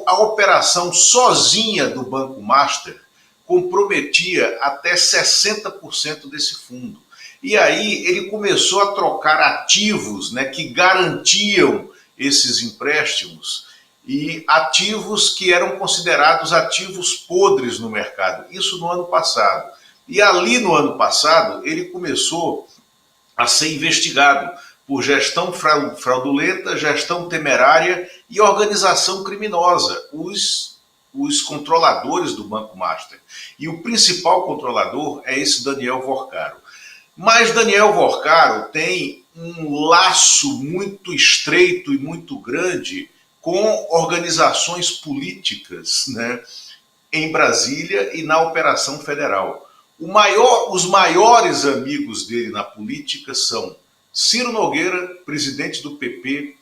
A operação sozinha do Banco Master comprometia até 60% desse fundo. E aí ele começou a trocar ativos, né, que garantiam esses empréstimos e ativos que eram considerados ativos podres no mercado. Isso no ano passado. E ali no ano passado ele começou a ser investigado por gestão fraudulenta, gestão temerária e organização criminosa, os controladores do Banco Master. E o principal controlador é esse Daniel Vorcaro. Mas Daniel Vorcaro tem um laço muito estreito e muito grande com organizações políticas, né, em Brasília e na Operação Federal. Os maiores amigos dele na política são Ciro Nogueira, presidente do PP,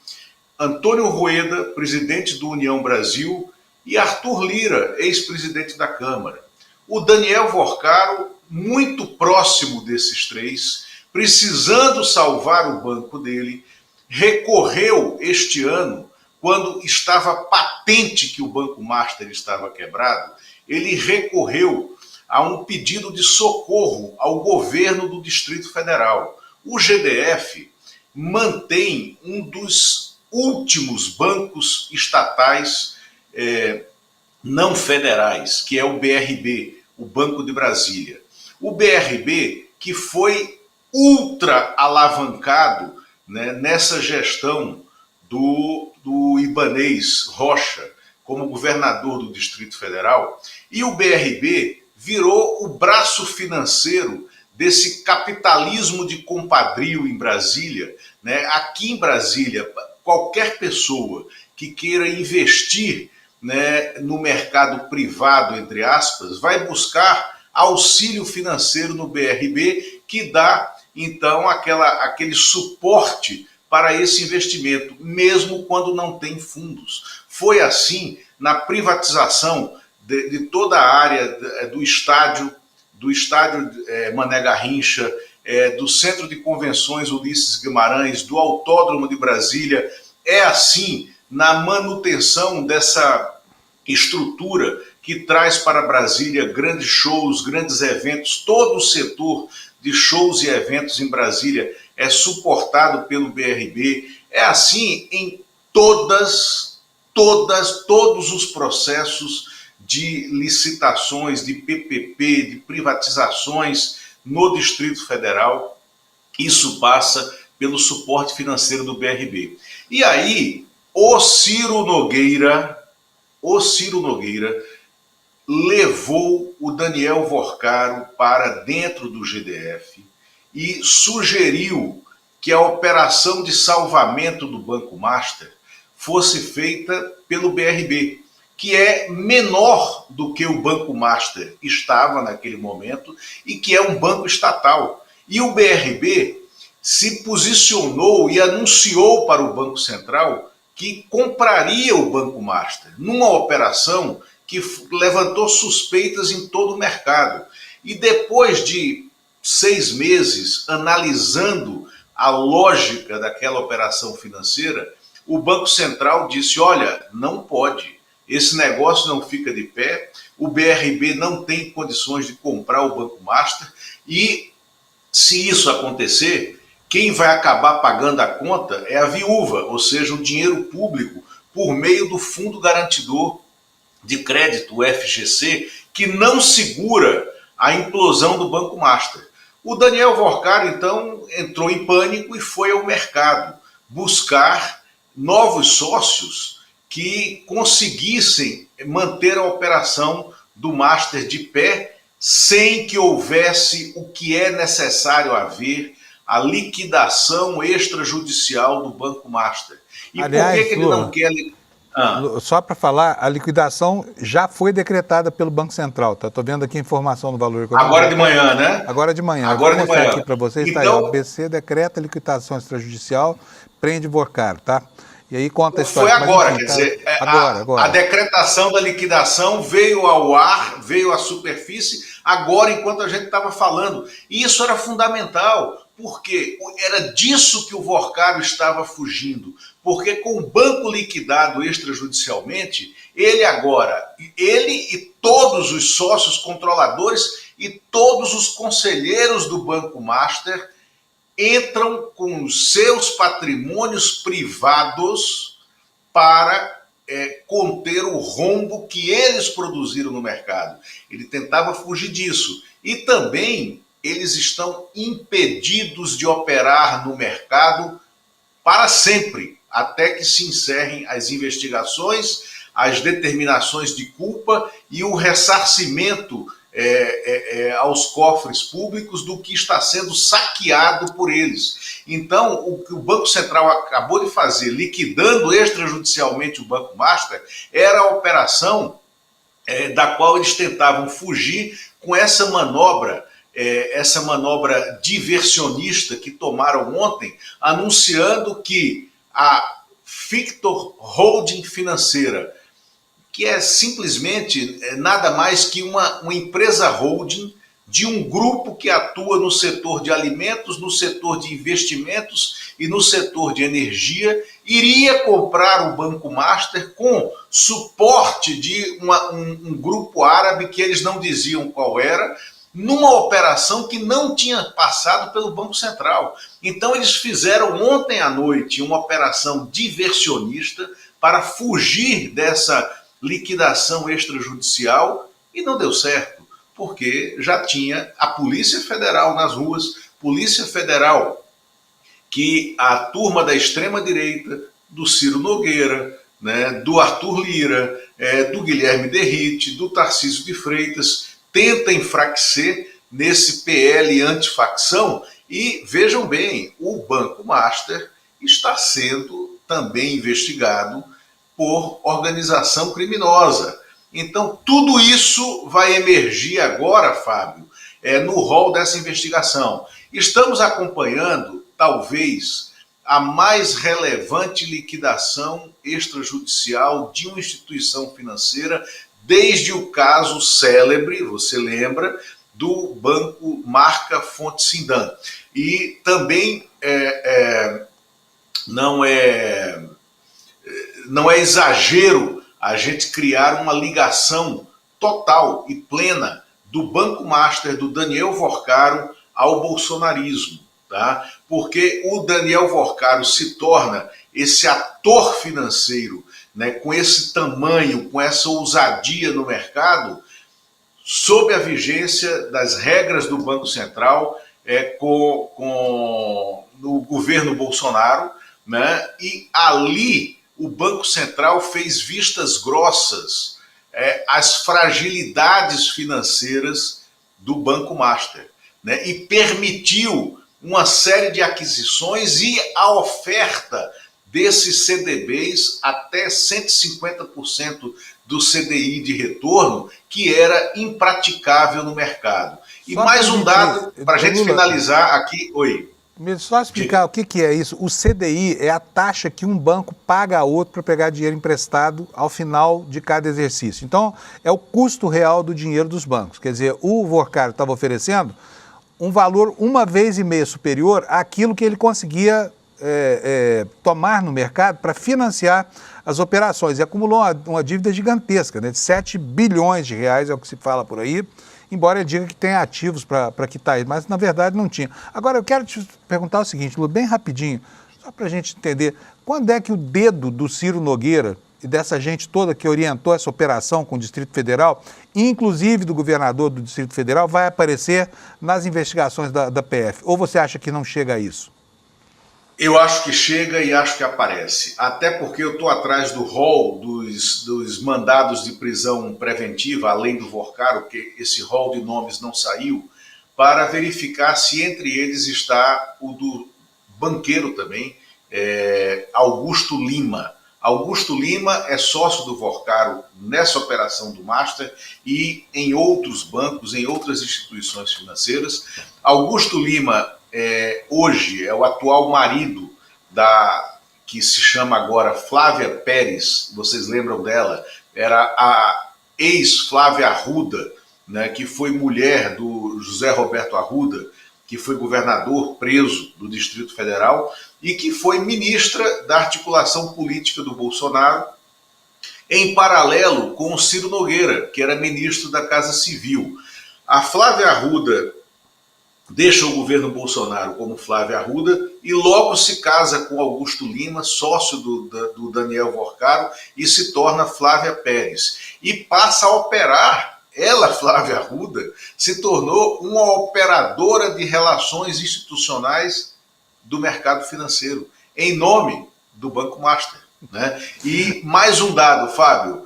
Antônio Rueda, presidente do União Brasil, e Arthur Lira, ex-presidente da Câmara. O Daniel Vorcaro, muito próximo desses três, precisando salvar o banco dele, recorreu este ano, quando estava patente que o Banco Master estava quebrado, ele recorreu a um pedido de socorro ao governo do Distrito Federal. O GDF mantém um dos últimos bancos estatais não federais, que é o BRB, o Banco de Brasília. O BRB, que foi ultra alavancado, né, nessa gestão do Ibanez Rocha como governador do Distrito Federal, e o BRB virou o braço financeiro desse capitalismo de compadrio em Brasília, né? Aqui em Brasília, qualquer pessoa que queira investir, né, no mercado privado, entre aspas, vai buscar auxílio financeiro no BRB, que dá, então, aquele suporte para esse investimento, mesmo quando não tem fundos. Foi assim na privatização de toda a área do estádio Mané Garrincha, do Centro de Convenções Ulisses Guimarães, do Autódromo de Brasília. É assim na manutenção dessa estrutura que traz para Brasília grandes shows, grandes eventos. Todo o setor de shows e eventos em Brasília é suportado pelo BRB. É assim em todos os processos de licitações, de PPP, de privatizações no Distrito Federal. Isso passa pelo suporte financeiro do BRB. E aí, o Ciro Nogueira levou o Daniel Vorcaro para dentro do GDF e sugeriu que a operação de salvamento do Banco Master fosse feita pelo BRB, que é menor do que o Banco Master estava naquele momento e que é um banco estatal. E o BRB se posicionou e anunciou para o Banco Central que compraria o Banco Master, numa operação que levantou suspeitas em todo o mercado. E depois de 6 meses analisando a lógica daquela operação financeira, o Banco Central disse: olha, não pode, esse negócio não fica de pé, o BRB não tem condições de comprar o Banco Master, e se isso acontecer, quem vai acabar pagando a conta é a viúva, ou seja, o dinheiro público, por meio do Fundo Garantidor de Crédito, o FGC, que não segura a implosão do Banco Master. O Daniel Vorcaro, então, entrou em pânico e foi ao mercado buscar novos sócios que conseguissem manter a operação do Master de pé sem que houvesse o que é necessário haver, a liquidação extrajudicial do Banco Master. E aliás, por que ele não quer... Só para falar, a liquidação já foi decretada pelo Banco Central, tá? Estou vendo aqui a informação do Valor Econômico. Agora de manhã, né? Agora de manhã. Agora vou de mostrar manhã. Aqui para vocês, então... tá aí, o BC decreta liquidação extrajudicial, prende Vorcaro, tá? E aí conta a história. Foi agora, enfim, quer dizer, agora. A decretação da liquidação veio ao ar, veio à superfície, agora enquanto a gente estava falando. E isso era fundamental, porque era disso que o Vorcaro estava fugindo. Porque com o banco liquidado extrajudicialmente, ele e todos os sócios controladores e todos os conselheiros do Banco Master entram com os seus patrimônios privados para conter o rombo que eles produziram no mercado. Ele tentava fugir disso. E também eles estão impedidos de operar no mercado para sempre, até que se encerrem as investigações, as determinações de culpa e o ressarcimento aos cofres públicos do que está sendo saqueado por eles. Então, o que o Banco Central acabou de fazer, liquidando extrajudicialmente o Banco Master, era a operação da qual eles tentavam fugir com essa manobra diversionista que tomaram ontem, anunciando que a Fictor Holding Financeira, que é simplesmente nada mais que uma empresa holding de um grupo que atua no setor de alimentos, no setor de investimentos e no setor de energia, iria comprar o Banco Master com suporte de um grupo árabe que eles não diziam qual era, numa operação que não tinha passado pelo Banco Central. Então eles fizeram ontem à noite uma operação diversionista para fugir dessa liquidação extrajudicial e não deu certo, porque já tinha a Polícia Federal nas ruas, Polícia Federal que a turma da extrema-direita, do Ciro Nogueira, né, do Arthur Lira, do Guilherme Derrite, do Tarcísio de Freitas, tenta enfraquecer nesse PL antifacção. E vejam bem, o Banco Master está sendo também investigado por organização criminosa. Então, tudo isso vai emergir agora, Fábio, no rol dessa investigação. Estamos acompanhando, talvez, a mais relevante liquidação extrajudicial de uma instituição financeira desde o caso célebre, você lembra, do Banco Marca Fonte Sindan. E também não é exagero a gente criar uma ligação total e plena do Banco Master, do Daniel Vorcaro, ao bolsonarismo, tá? Porque o Daniel Vorcaro se torna esse ator financeiro, né, com esse tamanho, com essa ousadia no mercado, sob a vigência das regras do Banco Central, no governo Bolsonaro, né? E ali o Banco Central fez vistas grossas às fragilidades financeiras do Banco Master, né? E permitiu uma série de aquisições e a oferta desses CDBs até 150% do CDI de retorno, que era impraticável no mercado. E Só mais um dado para a gente finalizar aqui. Oi. Só explicar o que é isso. O CDI é a taxa que um banco paga a outro para pegar dinheiro emprestado ao final de cada exercício. Então, é o custo real do dinheiro dos bancos. Quer dizer, o Vorcaro estava oferecendo um valor 1,5 vezes superior àquilo que ele conseguia tomar no mercado para financiar as operações. E acumulou uma dívida gigantesca, né, de 7 bilhões de reais, é o que se fala por aí, embora ele diga que tem ativos para quitar ele, mas na verdade não tinha. Agora eu quero te perguntar o seguinte, Lu, bem rapidinho, só para a gente entender, quando é que o dedo do Ciro Nogueira e dessa gente toda que orientou essa operação com o Distrito Federal, inclusive do governador do Distrito Federal, vai aparecer nas investigações da PF? Ou você acha que não chega a isso? Eu acho que chega e acho que aparece. Até porque eu estou atrás do rol dos mandados de prisão preventiva, além do Vorcaro, porque esse rol de nomes não saiu, para verificar se entre eles está o do banqueiro também, Augusto Lima. Augusto Lima é sócio do Vorcaro nessa operação do Master e em outros bancos, em outras instituições financeiras. Augusto Lima hoje é o atual marido que se chama agora Flávia Pérez, vocês lembram dela? Era a ex-Flávia Arruda, né, que foi mulher do José Roberto Arruda, que foi governador preso do Distrito Federal e que foi ministra da articulação política do Bolsonaro, em paralelo com o Ciro Nogueira, que era ministro da Casa Civil. A Flávia Arruda deixa o governo Bolsonaro como Flávia Arruda e logo se casa com Augusto Lima, sócio do Daniel Vorcaro, e se torna Flávia Pérez. E passa a operar, ela, Flávia Arruda, se tornou uma operadora de relações institucionais do mercado financeiro, em nome do Banco Master, né? E mais um dado, Fábio,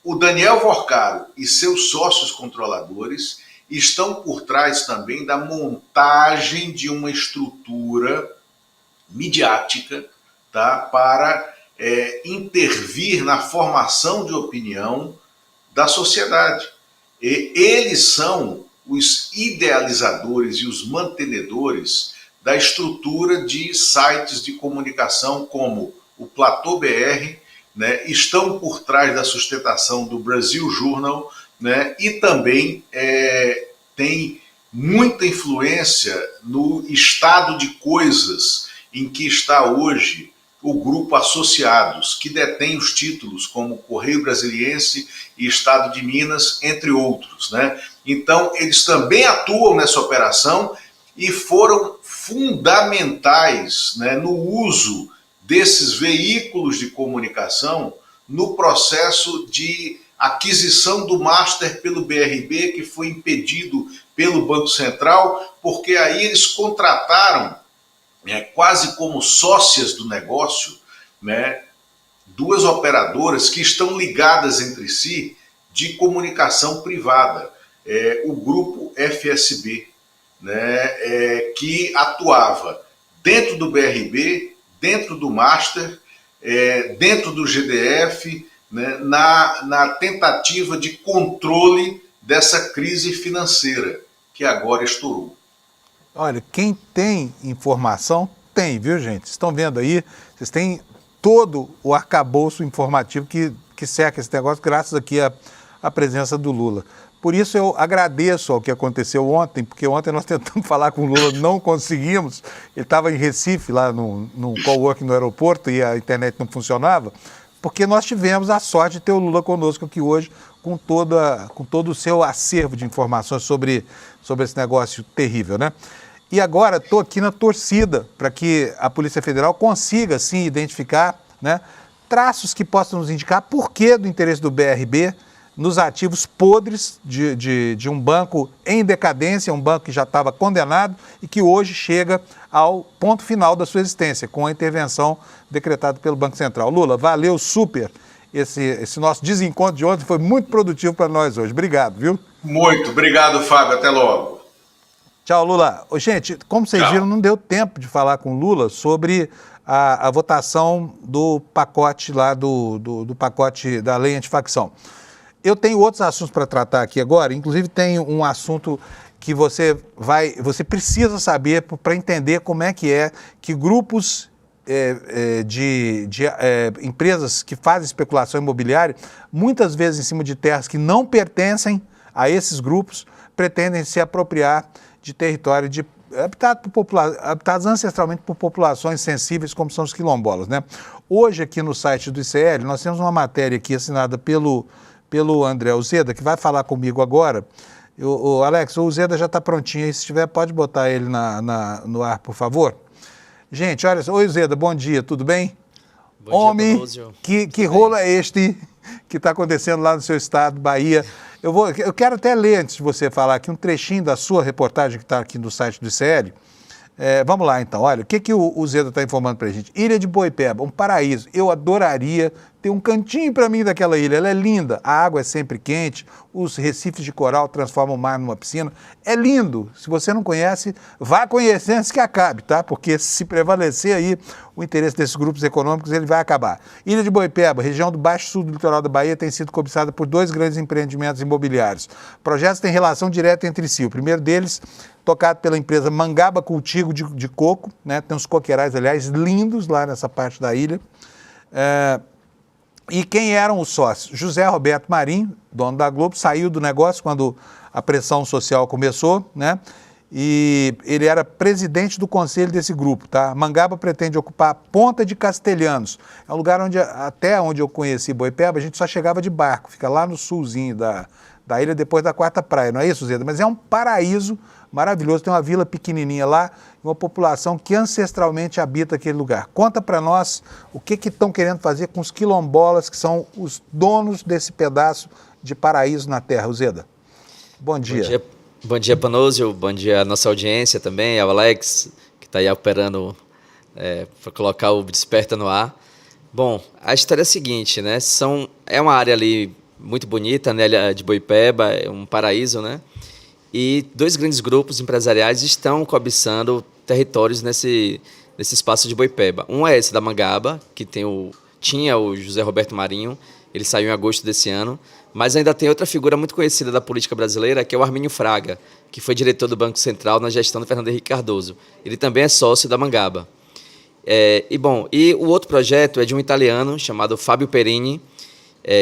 o Daniel Vorcaro e seus sócios controladores estão por trás também da montagem de uma estrutura midiática, tá, para intervir na formação de opinião da sociedade. E eles são os idealizadores e os mantenedores da estrutura de sites de comunicação como o Platô BR, né, estão por trás da sustentação do Brasil Journal, né, e também tem muita influência no estado de coisas em que está hoje o Grupo Associados, que detém os títulos como Correio Brasiliense e Estado de Minas, entre outros, né? Então, eles também atuam nessa operação e foram fundamentais, né, no uso desses veículos de comunicação no processo de aquisição do Master pelo BRB, que foi impedido pelo Banco Central, porque aí eles contrataram, quase como sócias do negócio, né, duas operadoras que estão ligadas entre si de comunicação privada, o Grupo FSB, né, que atuava dentro do BRB, dentro do Master, dentro do GDF, né, na tentativa de controle dessa crise financeira que agora estourou. Olha, quem tem informação, tem, viu, gente? Vocês estão vendo aí, vocês têm todo o arcabouço informativo que cerca esse negócio, graças aqui à presença do Lula. Por isso eu agradeço ao que aconteceu ontem, porque ontem nós tentamos falar com o Lula, não conseguimos. Ele estava em Recife, lá num coworking no aeroporto, e a internet não funcionava, porque nós tivemos a sorte de ter o Lula conosco aqui hoje, com todo o seu acervo de informações sobre esse negócio terrível, né? E agora estou aqui na torcida para que a Polícia Federal consiga, sim, identificar, né, traços que possam nos indicar porquê do interesse do BRB nos ativos podres de um banco em decadência, um banco que já estava condenado e que hoje chega ao ponto final da sua existência, com a intervenção decretada pelo Banco Central. Lula, valeu super esse nosso desencontro de ontem, foi muito produtivo para nós hoje. Obrigado, viu? Muito obrigado, Fábio. Até logo. Tchau, Lula. Gente, como vocês viram, não deu tempo de falar com o Lula sobre a votação do pacote lá, do pacote da lei antifacção. Eu tenho outros assuntos para tratar aqui agora, inclusive tem um assunto que você precisa saber para entender como é que grupos de empresas que fazem especulação imobiliária, muitas vezes em cima de terras que não pertencem a esses grupos, pretendem se apropriar de território habitados ancestralmente por populações sensíveis, como são os quilombolas, né? Hoje, aqui no site do ICL, nós temos uma matéria aqui assinada pelo André Uzeda, que vai falar comigo agora. Alex, o Uzeda já está prontinho aí, se tiver, pode botar ele no ar, por favor. Gente, olha só, oi Uzeda, bom dia, tudo bem? Bom Homem, dia, que rolo é este que está acontecendo lá no seu estado, Bahia? Eu quero até ler, antes de você falar aqui, um trechinho da sua reportagem que está aqui no site do ICL. Vamos lá, então. Olha, o que o Zeda está informando para a gente? Ilha de Boipeba, um paraíso. Eu adoraria ter um cantinho para mim daquela ilha. Ela é linda, a água é sempre quente, os recifes de coral transformam o mar numa piscina. É lindo. Se você não conhece, vá conhecer antes que acabe, tá? Porque se prevalecer aí o interesse desses grupos econômicos, ele vai acabar. Ilha de Boipeba, região do Baixo Sul do litoral da Bahia, tem sido cobiçada por 2 grandes empreendimentos imobiliários. Projetos têm relação direta entre si. O primeiro deles, tocado pela empresa Mangaba Cultivo de Coco, né? Tem uns coqueirais, aliás, lindos lá nessa parte da ilha. E quem eram os sócios? José Roberto Marinho, dono da Globo, saiu do negócio quando a pressão social começou, né? E ele era presidente do conselho desse grupo, tá? Mangaba pretende ocupar a Ponta de Castelhanos. É um lugar até onde eu conheci Boipeba, a gente só chegava de barco, fica lá no sulzinho da ilha, depois da Quarta Praia, não é isso, Zeda? Mas é um paraíso maravilhoso, tem uma vila pequenininha lá, uma população que ancestralmente habita aquele lugar. Conta para nós o que estão querendo fazer com os quilombolas, que são os donos desse pedaço de paraíso na terra. Zeda, bom dia. Bom dia, Panozio, bom dia à nossa audiência também, ao Alex, que está aí operando para colocar o Desperta no ar. Bom, a história é a seguinte, né? É uma área ali muito bonita, né, de Boipeba, é um paraíso, né? E 2 grandes grupos empresariais estão cobiçando territórios nesse espaço de Boipeba. Um é esse da Mangaba, que tinha o José Roberto Marinho, ele saiu em agosto desse ano, mas ainda tem outra figura muito conhecida da política brasileira, que é o Armínio Fraga, que foi diretor do Banco Central na gestão do Fernando Henrique Cardoso. Ele também é sócio da Mangaba. E o outro projeto é de um italiano chamado Fábio Perini,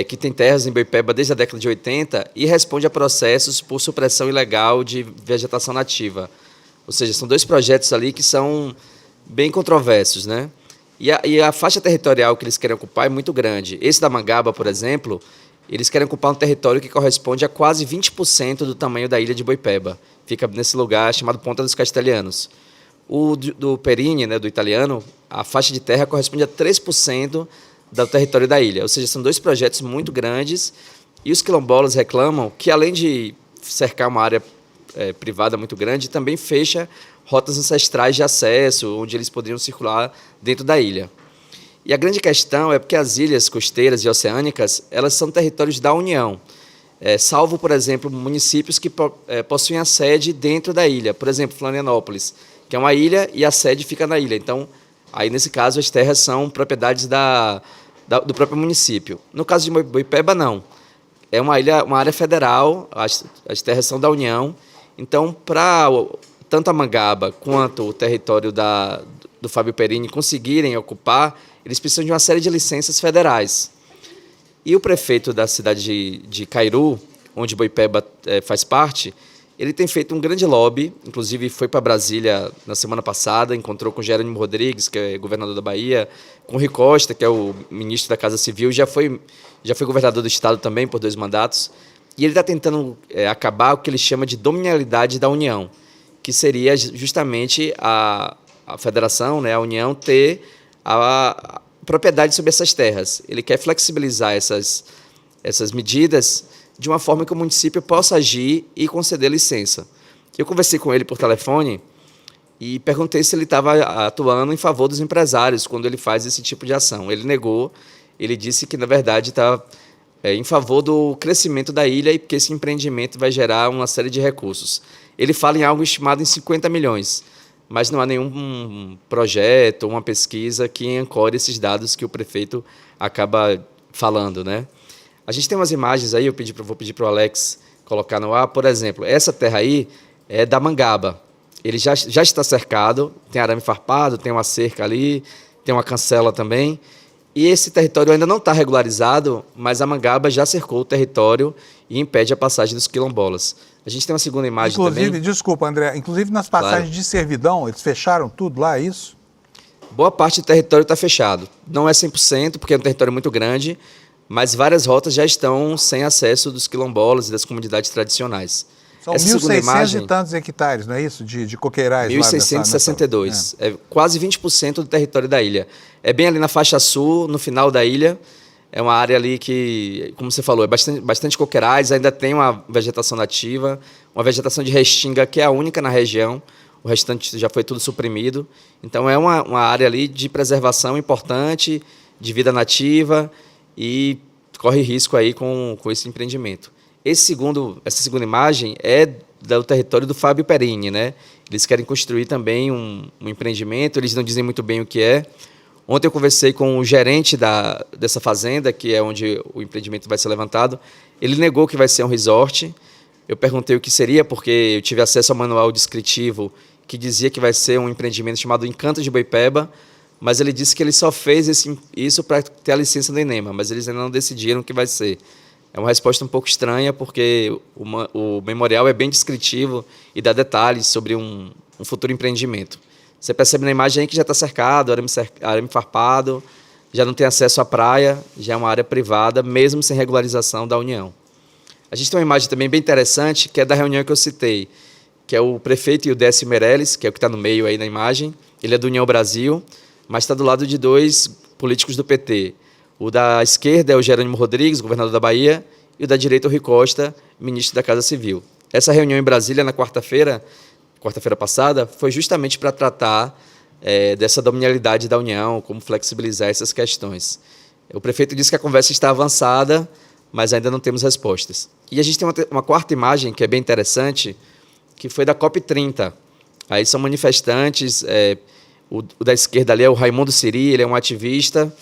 que tem terras em Boipeba desde a década de 80 e responde a processos por supressão ilegal de vegetação nativa. Ou seja, são 2 projetos ali que são bem controversos, né? E a faixa territorial que eles querem ocupar é muito grande. Esse da Mangaba, por exemplo, eles querem ocupar um território que corresponde a quase 20% do tamanho da ilha de Boipeba. Fica nesse lugar chamado Ponta dos Castelhanos. O do Perini, né, do italiano, a faixa de terra corresponde a 3% do território da ilha. Ou seja, são dois projetos muito grandes. E os quilombolas reclamam que, além de cercar uma área privada muito grande, também fecha rotas ancestrais de acesso, onde eles poderiam circular dentro da ilha. E a grande questão é porque as ilhas costeiras e oceânicas, elas são territórios da União, salvo, por exemplo, municípios que possuem a sede dentro da ilha. Por exemplo, Florianópolis, que é uma ilha e a sede fica na ilha. Então, aí nesse caso, as terras são propriedades do próprio município. No caso de Boipeba, não. É uma ilha, uma área federal, as terras são da União. Então, para tanto a Mangaba quanto o território do Fábio Perini conseguirem ocupar, eles precisam de uma série de licenças federais. E o prefeito da cidade de Cairu, onde Boipeba faz parte, ele tem feito um grande lobby, inclusive foi para Brasília na semana passada, encontrou com Jerônimo Rodrigues, que é governador da Bahia, com Rui Costa, que é o ministro da Casa Civil, já foi governador do estado também por 2 mandatos, e ele está tentando acabar o que ele chama de dominialidade da União, que seria justamente a federação, né, a União, ter a propriedade sobre essas terras. Ele quer flexibilizar essas medidas de uma forma que o município possa agir e conceder licença. Eu conversei com ele por telefone e perguntei se ele estava atuando em favor dos empresários quando ele faz esse tipo de ação. Ele negou, ele disse que, na verdade, está em favor do crescimento da ilha e que esse empreendimento vai gerar uma série de recursos. Ele fala em algo estimado em 50 milhões, mas não há nenhum projeto ou uma pesquisa que ancore esses dados que o prefeito acaba falando, né? A gente tem umas imagens aí, vou pedir para o Alex colocar no ar. Por exemplo, essa terra aí é da Mangaba. Ele já está cercado, tem arame farpado, tem uma cerca ali, tem uma cancela também. E esse território ainda não está regularizado, mas a Mangaba já cercou o território e impede a passagem dos quilombolas. A gente tem uma segunda imagem inclusive, também. Desculpa, André, inclusive nas passagens Claro. de servidão, eles fecharam tudo lá, é isso? Boa parte do território está fechado. Não é 100%, porque é um território muito grande, mas várias rotas já estão sem acesso dos quilombolas e das comunidades tradicionais. São Essa segunda 1.600 imagem, e tantos hectares, não é isso? De coqueirais. 1.662. É quase 20% do território da ilha. É bem ali na faixa sul, no final da ilha. É uma área ali que, como você falou, é bastante coqueirais, ainda tem uma vegetação nativa, uma vegetação de restinga que é a única na região, o restante já foi tudo suprimido. Então é uma área ali de preservação importante, de vida nativa, e corre risco aí com esse empreendimento. Essa segunda imagem é do território do Fábio Perini, né? Eles querem construir também um empreendimento, eles não dizem muito bem o que é. Ontem eu conversei com o gerente dessa fazenda, que é onde o empreendimento vai ser levantado. Ele negou que vai ser um resort. Eu perguntei o que seria, porque eu tive acesso ao manual descritivo que dizia que vai ser um empreendimento chamado Encanto de Boipeba, mas ele disse que ele só fez isso para ter a licença do INEMA, mas eles ainda não decidiram o que vai ser. É uma resposta um pouco estranha, porque o memorial é bem descritivo e dá detalhes sobre um futuro empreendimento. Você percebe na imagem aí que já está cercado, arame farpado, já não tem acesso à praia, já é uma área privada, mesmo sem regularização da União. A gente tem uma imagem também bem interessante, que é da reunião que eu citei, que é o prefeito Ildécio Meirelles, que é o que está no meio aí na imagem. Ele é do União Brasil, mas está do lado de 2 políticos do PT. O da esquerda é o Jerônimo Rodrigues, governador da Bahia, e o da direita, o Rui Costa, ministro da Casa Civil. Essa reunião em Brasília, na quarta-feira passada, foi justamente para tratar dessa dominialidade da União, como flexibilizar essas questões. O prefeito disse que a conversa está avançada, mas ainda não temos respostas. E a gente tem uma quarta imagem que é bem interessante, que foi da COP30. Aí são manifestantes, o da esquerda ali é o Raimundo Siri, ele é um ativista,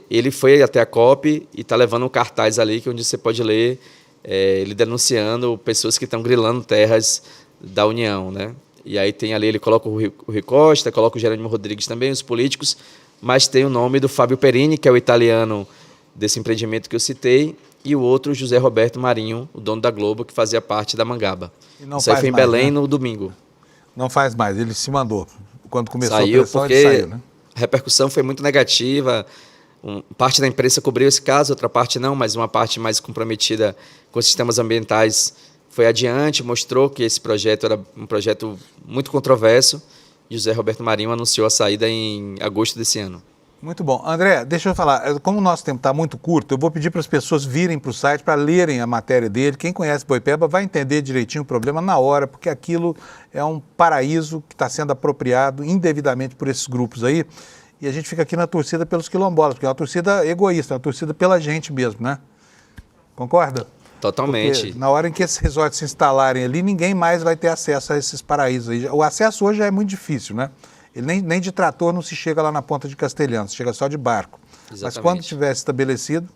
ele foi até a COP e está levando um cartaz ali, onde você pode ler ele denunciando pessoas que estão grilando terras da União, né? E aí tem ali, ele coloca o Rui Costa, coloca o Jerônimo Rodrigues também, os políticos, mas tem o nome do Fábio Perini, que é o italiano desse empreendimento que eu citei, e o outro, José Roberto Marinho, o dono da Globo, que fazia parte da Mangaba. Isso aí foi em Belém, né? No domingo. Não faz mais, ele se mandou. quando começou Saiu a pressão, porque ele saiu, né? a repercussão foi muito negativa. Parte da imprensa cobriu esse caso, outra parte não, mas uma parte mais comprometida com os sistemas ambientais foi adiante, mostrou que esse projeto era um projeto muito controverso. E José Roberto Marinho anunciou a saída em agosto desse ano. Muito bom. André, deixa eu falar, como o nosso tempo está muito curto, eu vou pedir para as pessoas virem para o site para lerem a matéria dele. Quem conhece Boipeba vai entender direitinho o problema na hora, porque aquilo é um paraíso que está sendo apropriado indevidamente por esses grupos aí. E a gente fica aqui na torcida pelos quilombolas, porque é uma torcida egoísta, é uma torcida pela gente mesmo, né? Concorda? Totalmente. Porque na hora em que esses resorts se instalarem ali, ninguém mais vai ter acesso a esses paraísos aí. O acesso hoje é muito difícil, né? Ele nem de trator não se chega lá na Ponta de Castelhanos, chega só de barco. Exatamente. Mas quando tiver estabelecido,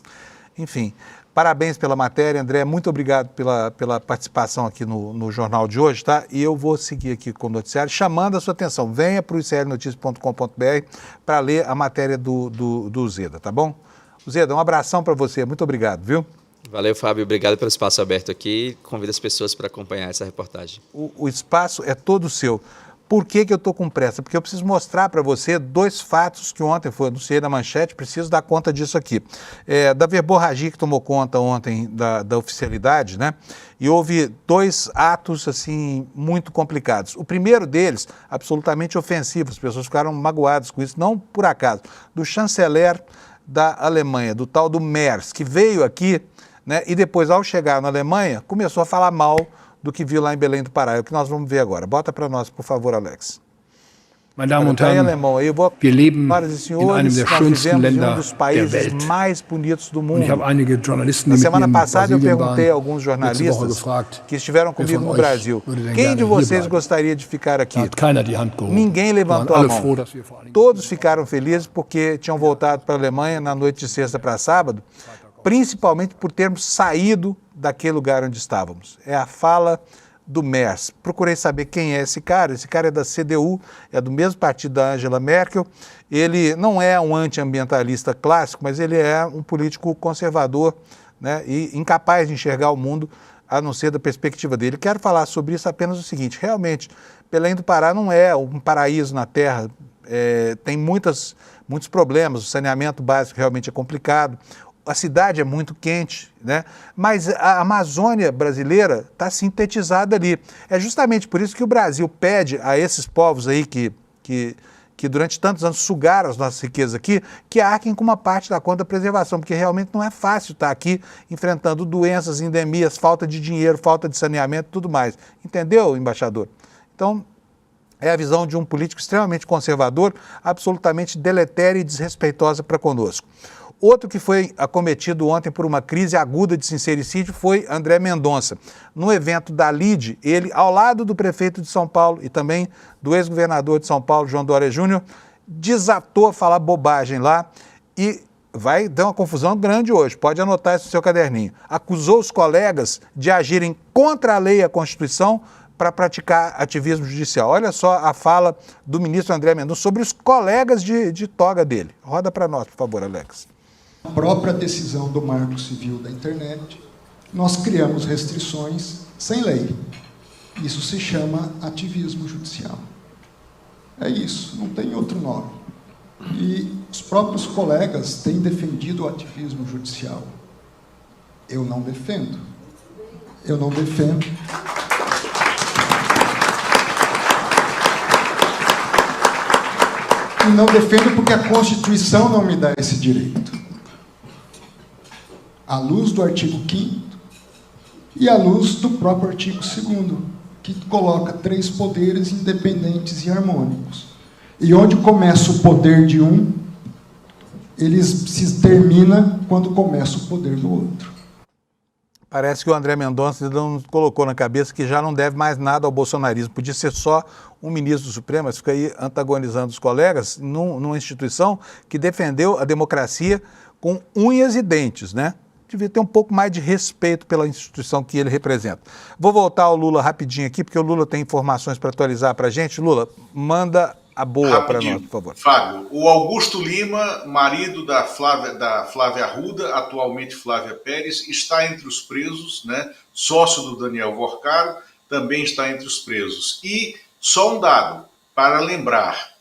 enfim. Parabéns pela matéria, André. Muito obrigado pela participação aqui no jornal de hoje, tá? E eu vou seguir aqui com o noticiário, chamando a sua atenção. Venha para o icrnoticias.com.br para ler a matéria do Zeda, tá bom? Zeda, um abração para você. Muito obrigado, viu? Valeu, Fábio. Obrigado pelo espaço aberto aqui. Convido as pessoas para acompanhar essa reportagem. O espaço é todo seu. Por que eu estou com pressa? Porque eu preciso mostrar para você dois fatos que ontem foi anunciado na manchete, preciso dar conta disso aqui. Da verborragia que tomou conta ontem da oficialidade, né? E houve dois atos, assim, muito complicados. O primeiro deles, absolutamente ofensivo, as pessoas ficaram magoadas com isso, não por acaso, do chanceler da Alemanha, do tal do Merz, que veio aqui, né? E depois, ao chegar na Alemanha, começou a falar mal do que viu lá em Belém do Pará. É o que nós vamos ver agora. Bota para nós, por favor, Alex. Meine Damen und Herren, alemão. Aí eu vou, wir leben senhoras e in senhores, einem der nós schönsten vivemos em Länder um dos der países Welt. mais bonitos do Und ich habe mundo. einige Journalisten, Na die mit semana mir in passada eu Brasilien perguntei a waren, alguns letzte Woche jornalistas gefragt, que estiveram wer comigo von no euch Brasil, würde denn quem gerne de hier vocês bleiben? gostaria de ficar aqui? Da hat keiner die Hand gehoben. Ninguém Wir waren levantou a alle mão. froh, dass wir vor einigen Todos ficaram felizes porque tinham voltado para a Alemanha na noite de sexta para sábado, principalmente por termos saído daquele lugar onde estávamos. É a fala do Merz. Procurei saber quem é esse cara. Esse cara é da CDU, é do mesmo partido da Angela Merkel. Ele não é um antiambientalista clássico, mas ele é um político conservador, né, e incapaz de enxergar o mundo a não ser da perspectiva dele. Quero falar sobre isso apenas o seguinte: realmente, Belém do Pará não é um paraíso na terra, tem muitos problemas, o saneamento básico realmente é complicado, a cidade é muito quente, né? Mas a Amazônia brasileira está sintetizada ali. É justamente por isso que o Brasil pede a esses povos aí que durante tantos anos sugaram as nossas riquezas aqui, que arquem com uma parte da conta da preservação, porque realmente não é fácil estar aqui enfrentando doenças, endemias, falta de dinheiro, falta de saneamento e tudo mais. Entendeu, embaixador? Então, é a visão de um político extremamente conservador, absolutamente deletéria e desrespeitosa para conosco. Outro que foi acometido ontem por uma crise aguda de sincericídio foi André Mendonça. No evento da LIDE, ele, ao lado do prefeito de São Paulo e também do ex-governador de São Paulo, João Dória Júnior, desatou a falar bobagem lá e vai dar uma confusão grande hoje, pode anotar isso no seu caderninho. Acusou os colegas de agirem contra a lei e a Constituição para praticar ativismo judicial. Olha só a fala do ministro André Mendonça sobre os colegas de toga dele. Roda para nós, por favor, Alex. A própria decisão do Marco Civil da Internet, nós criamos restrições sem lei. Isso se chama ativismo judicial. É isso, não tem outro nome. E os próprios colegas têm defendido o ativismo judicial. Eu não defendo. Eu não defendo. E não defendo porque a Constituição não me dá esse direito. À luz do artigo 5º e à luz do próprio artigo 2º, que coloca 3 poderes independentes e harmônicos. E onde começa o poder de um, ele se termina quando começa o poder do outro. Parece que o André Mendonça não colocou na cabeça que já não deve mais nada ao bolsonarismo. Podia ser só um ministro do Supremo, mas fica aí antagonizando os colegas numa instituição que defendeu a democracia com unhas e dentes, né? Devia ter um pouco mais de respeito pela instituição que ele representa. Vou voltar ao Lula rapidinho aqui, porque o Lula tem informações para atualizar para a gente. Lula, manda a boa para nós, por favor. Fábio, o Augusto Lima, marido da Flávia Arruda, atualmente Flávia Pérez, está entre os presos, né? Sócio do Daniel Vorcaro, também está entre os presos. E só um dado, para lembrar,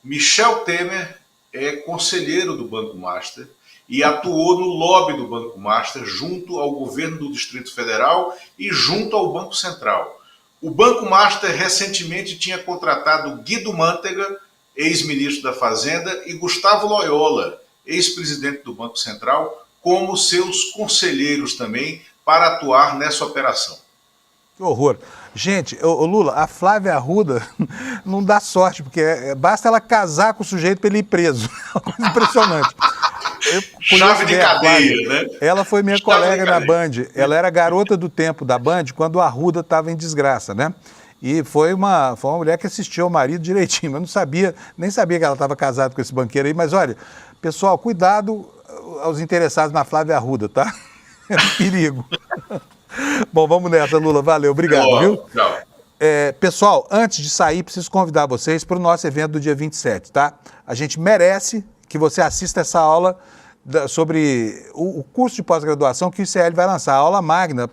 Michel Temer é conselheiro do Banco Master e atuou no lobby do Banco Master junto ao governo do Distrito Federal e junto ao Banco Central. O Banco Master recentemente tinha contratado Guido Mantega, ex-ministro da Fazenda, e Gustavo Loyola, ex-presidente do Banco Central, como seus conselheiros também para atuar nessa operação. Que horror. Gente, ô Lula, a Flávia Arruda não dá sorte, porque basta ela casar com o sujeito para ele ir preso. É uma coisa impressionante. Chave de cadeia, né? Ela foi minha Chave colega de na cadeia. Band. Ela era garota do tempo da Band quando a Arruda estava em desgraça, né? E foi uma mulher que assistiu ao marido direitinho. Eu não sabia, nem sabia que ela estava casada com esse banqueiro aí. Mas olha, pessoal, cuidado aos interessados na Flávia Arruda, tá? É um perigo. Bom, vamos nessa, Lula. Valeu, obrigado, viu? Tchau. Pessoal, antes de sair, preciso convidar vocês para o nosso evento do dia 27, tá? A gente merece que você assista essa aula sobre o curso de pós-graduação que o ICL vai lançar, a aula magna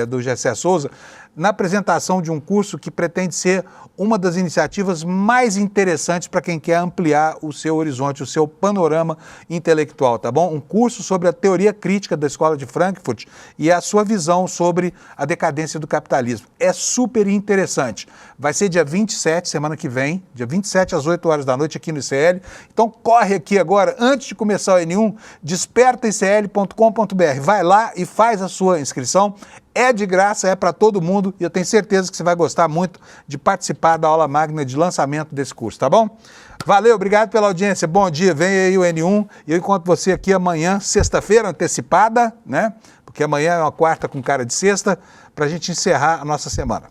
do Gessé Souza, na apresentação de um curso que pretende ser uma das iniciativas mais interessantes para quem quer ampliar o seu horizonte, o seu panorama intelectual, tá bom? Um curso sobre a teoria crítica da Escola de Frankfurt e a sua visão sobre a decadência do capitalismo. É super interessante. Vai ser dia 27, semana que vem, dia 27 às 8 horas da noite aqui no ICL. Então corre aqui agora, antes de começar o N1, despertaicl.com.br. Vai lá e faz a sua inscrição. É de graça, é para todo mundo e eu tenho certeza que você vai gostar muito de participar da aula magna de lançamento desse curso, tá bom? Valeu, obrigado pela audiência, bom dia, vem aí o N1 e eu encontro você aqui amanhã, sexta-feira, antecipada, né? Porque amanhã é uma quarta com cara de sexta, para a gente encerrar a nossa semana.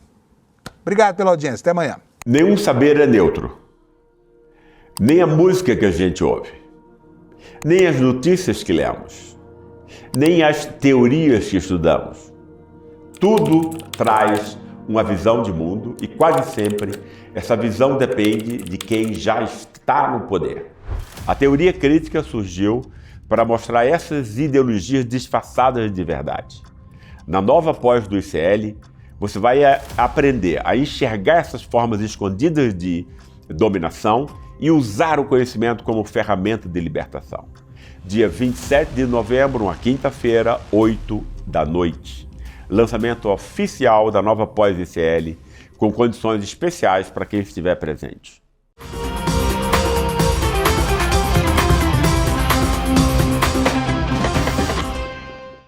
Obrigado pela audiência, até amanhã. Nenhum saber é neutro. Nem a música que a gente ouve, nem as notícias que lemos, nem as teorias que estudamos. Tudo traz uma visão de mundo e quase sempre essa visão depende de quem já está no poder. A teoria crítica surgiu para mostrar essas ideologias disfarçadas de verdade. Na nova pós do ICL, você vai aprender a enxergar essas formas escondidas de dominação e usar o conhecimento como ferramenta de libertação. Dia 27 de novembro, uma quinta-feira, 8 da noite. Lançamento oficial da nova pós-ICL, com condições especiais para quem estiver presente.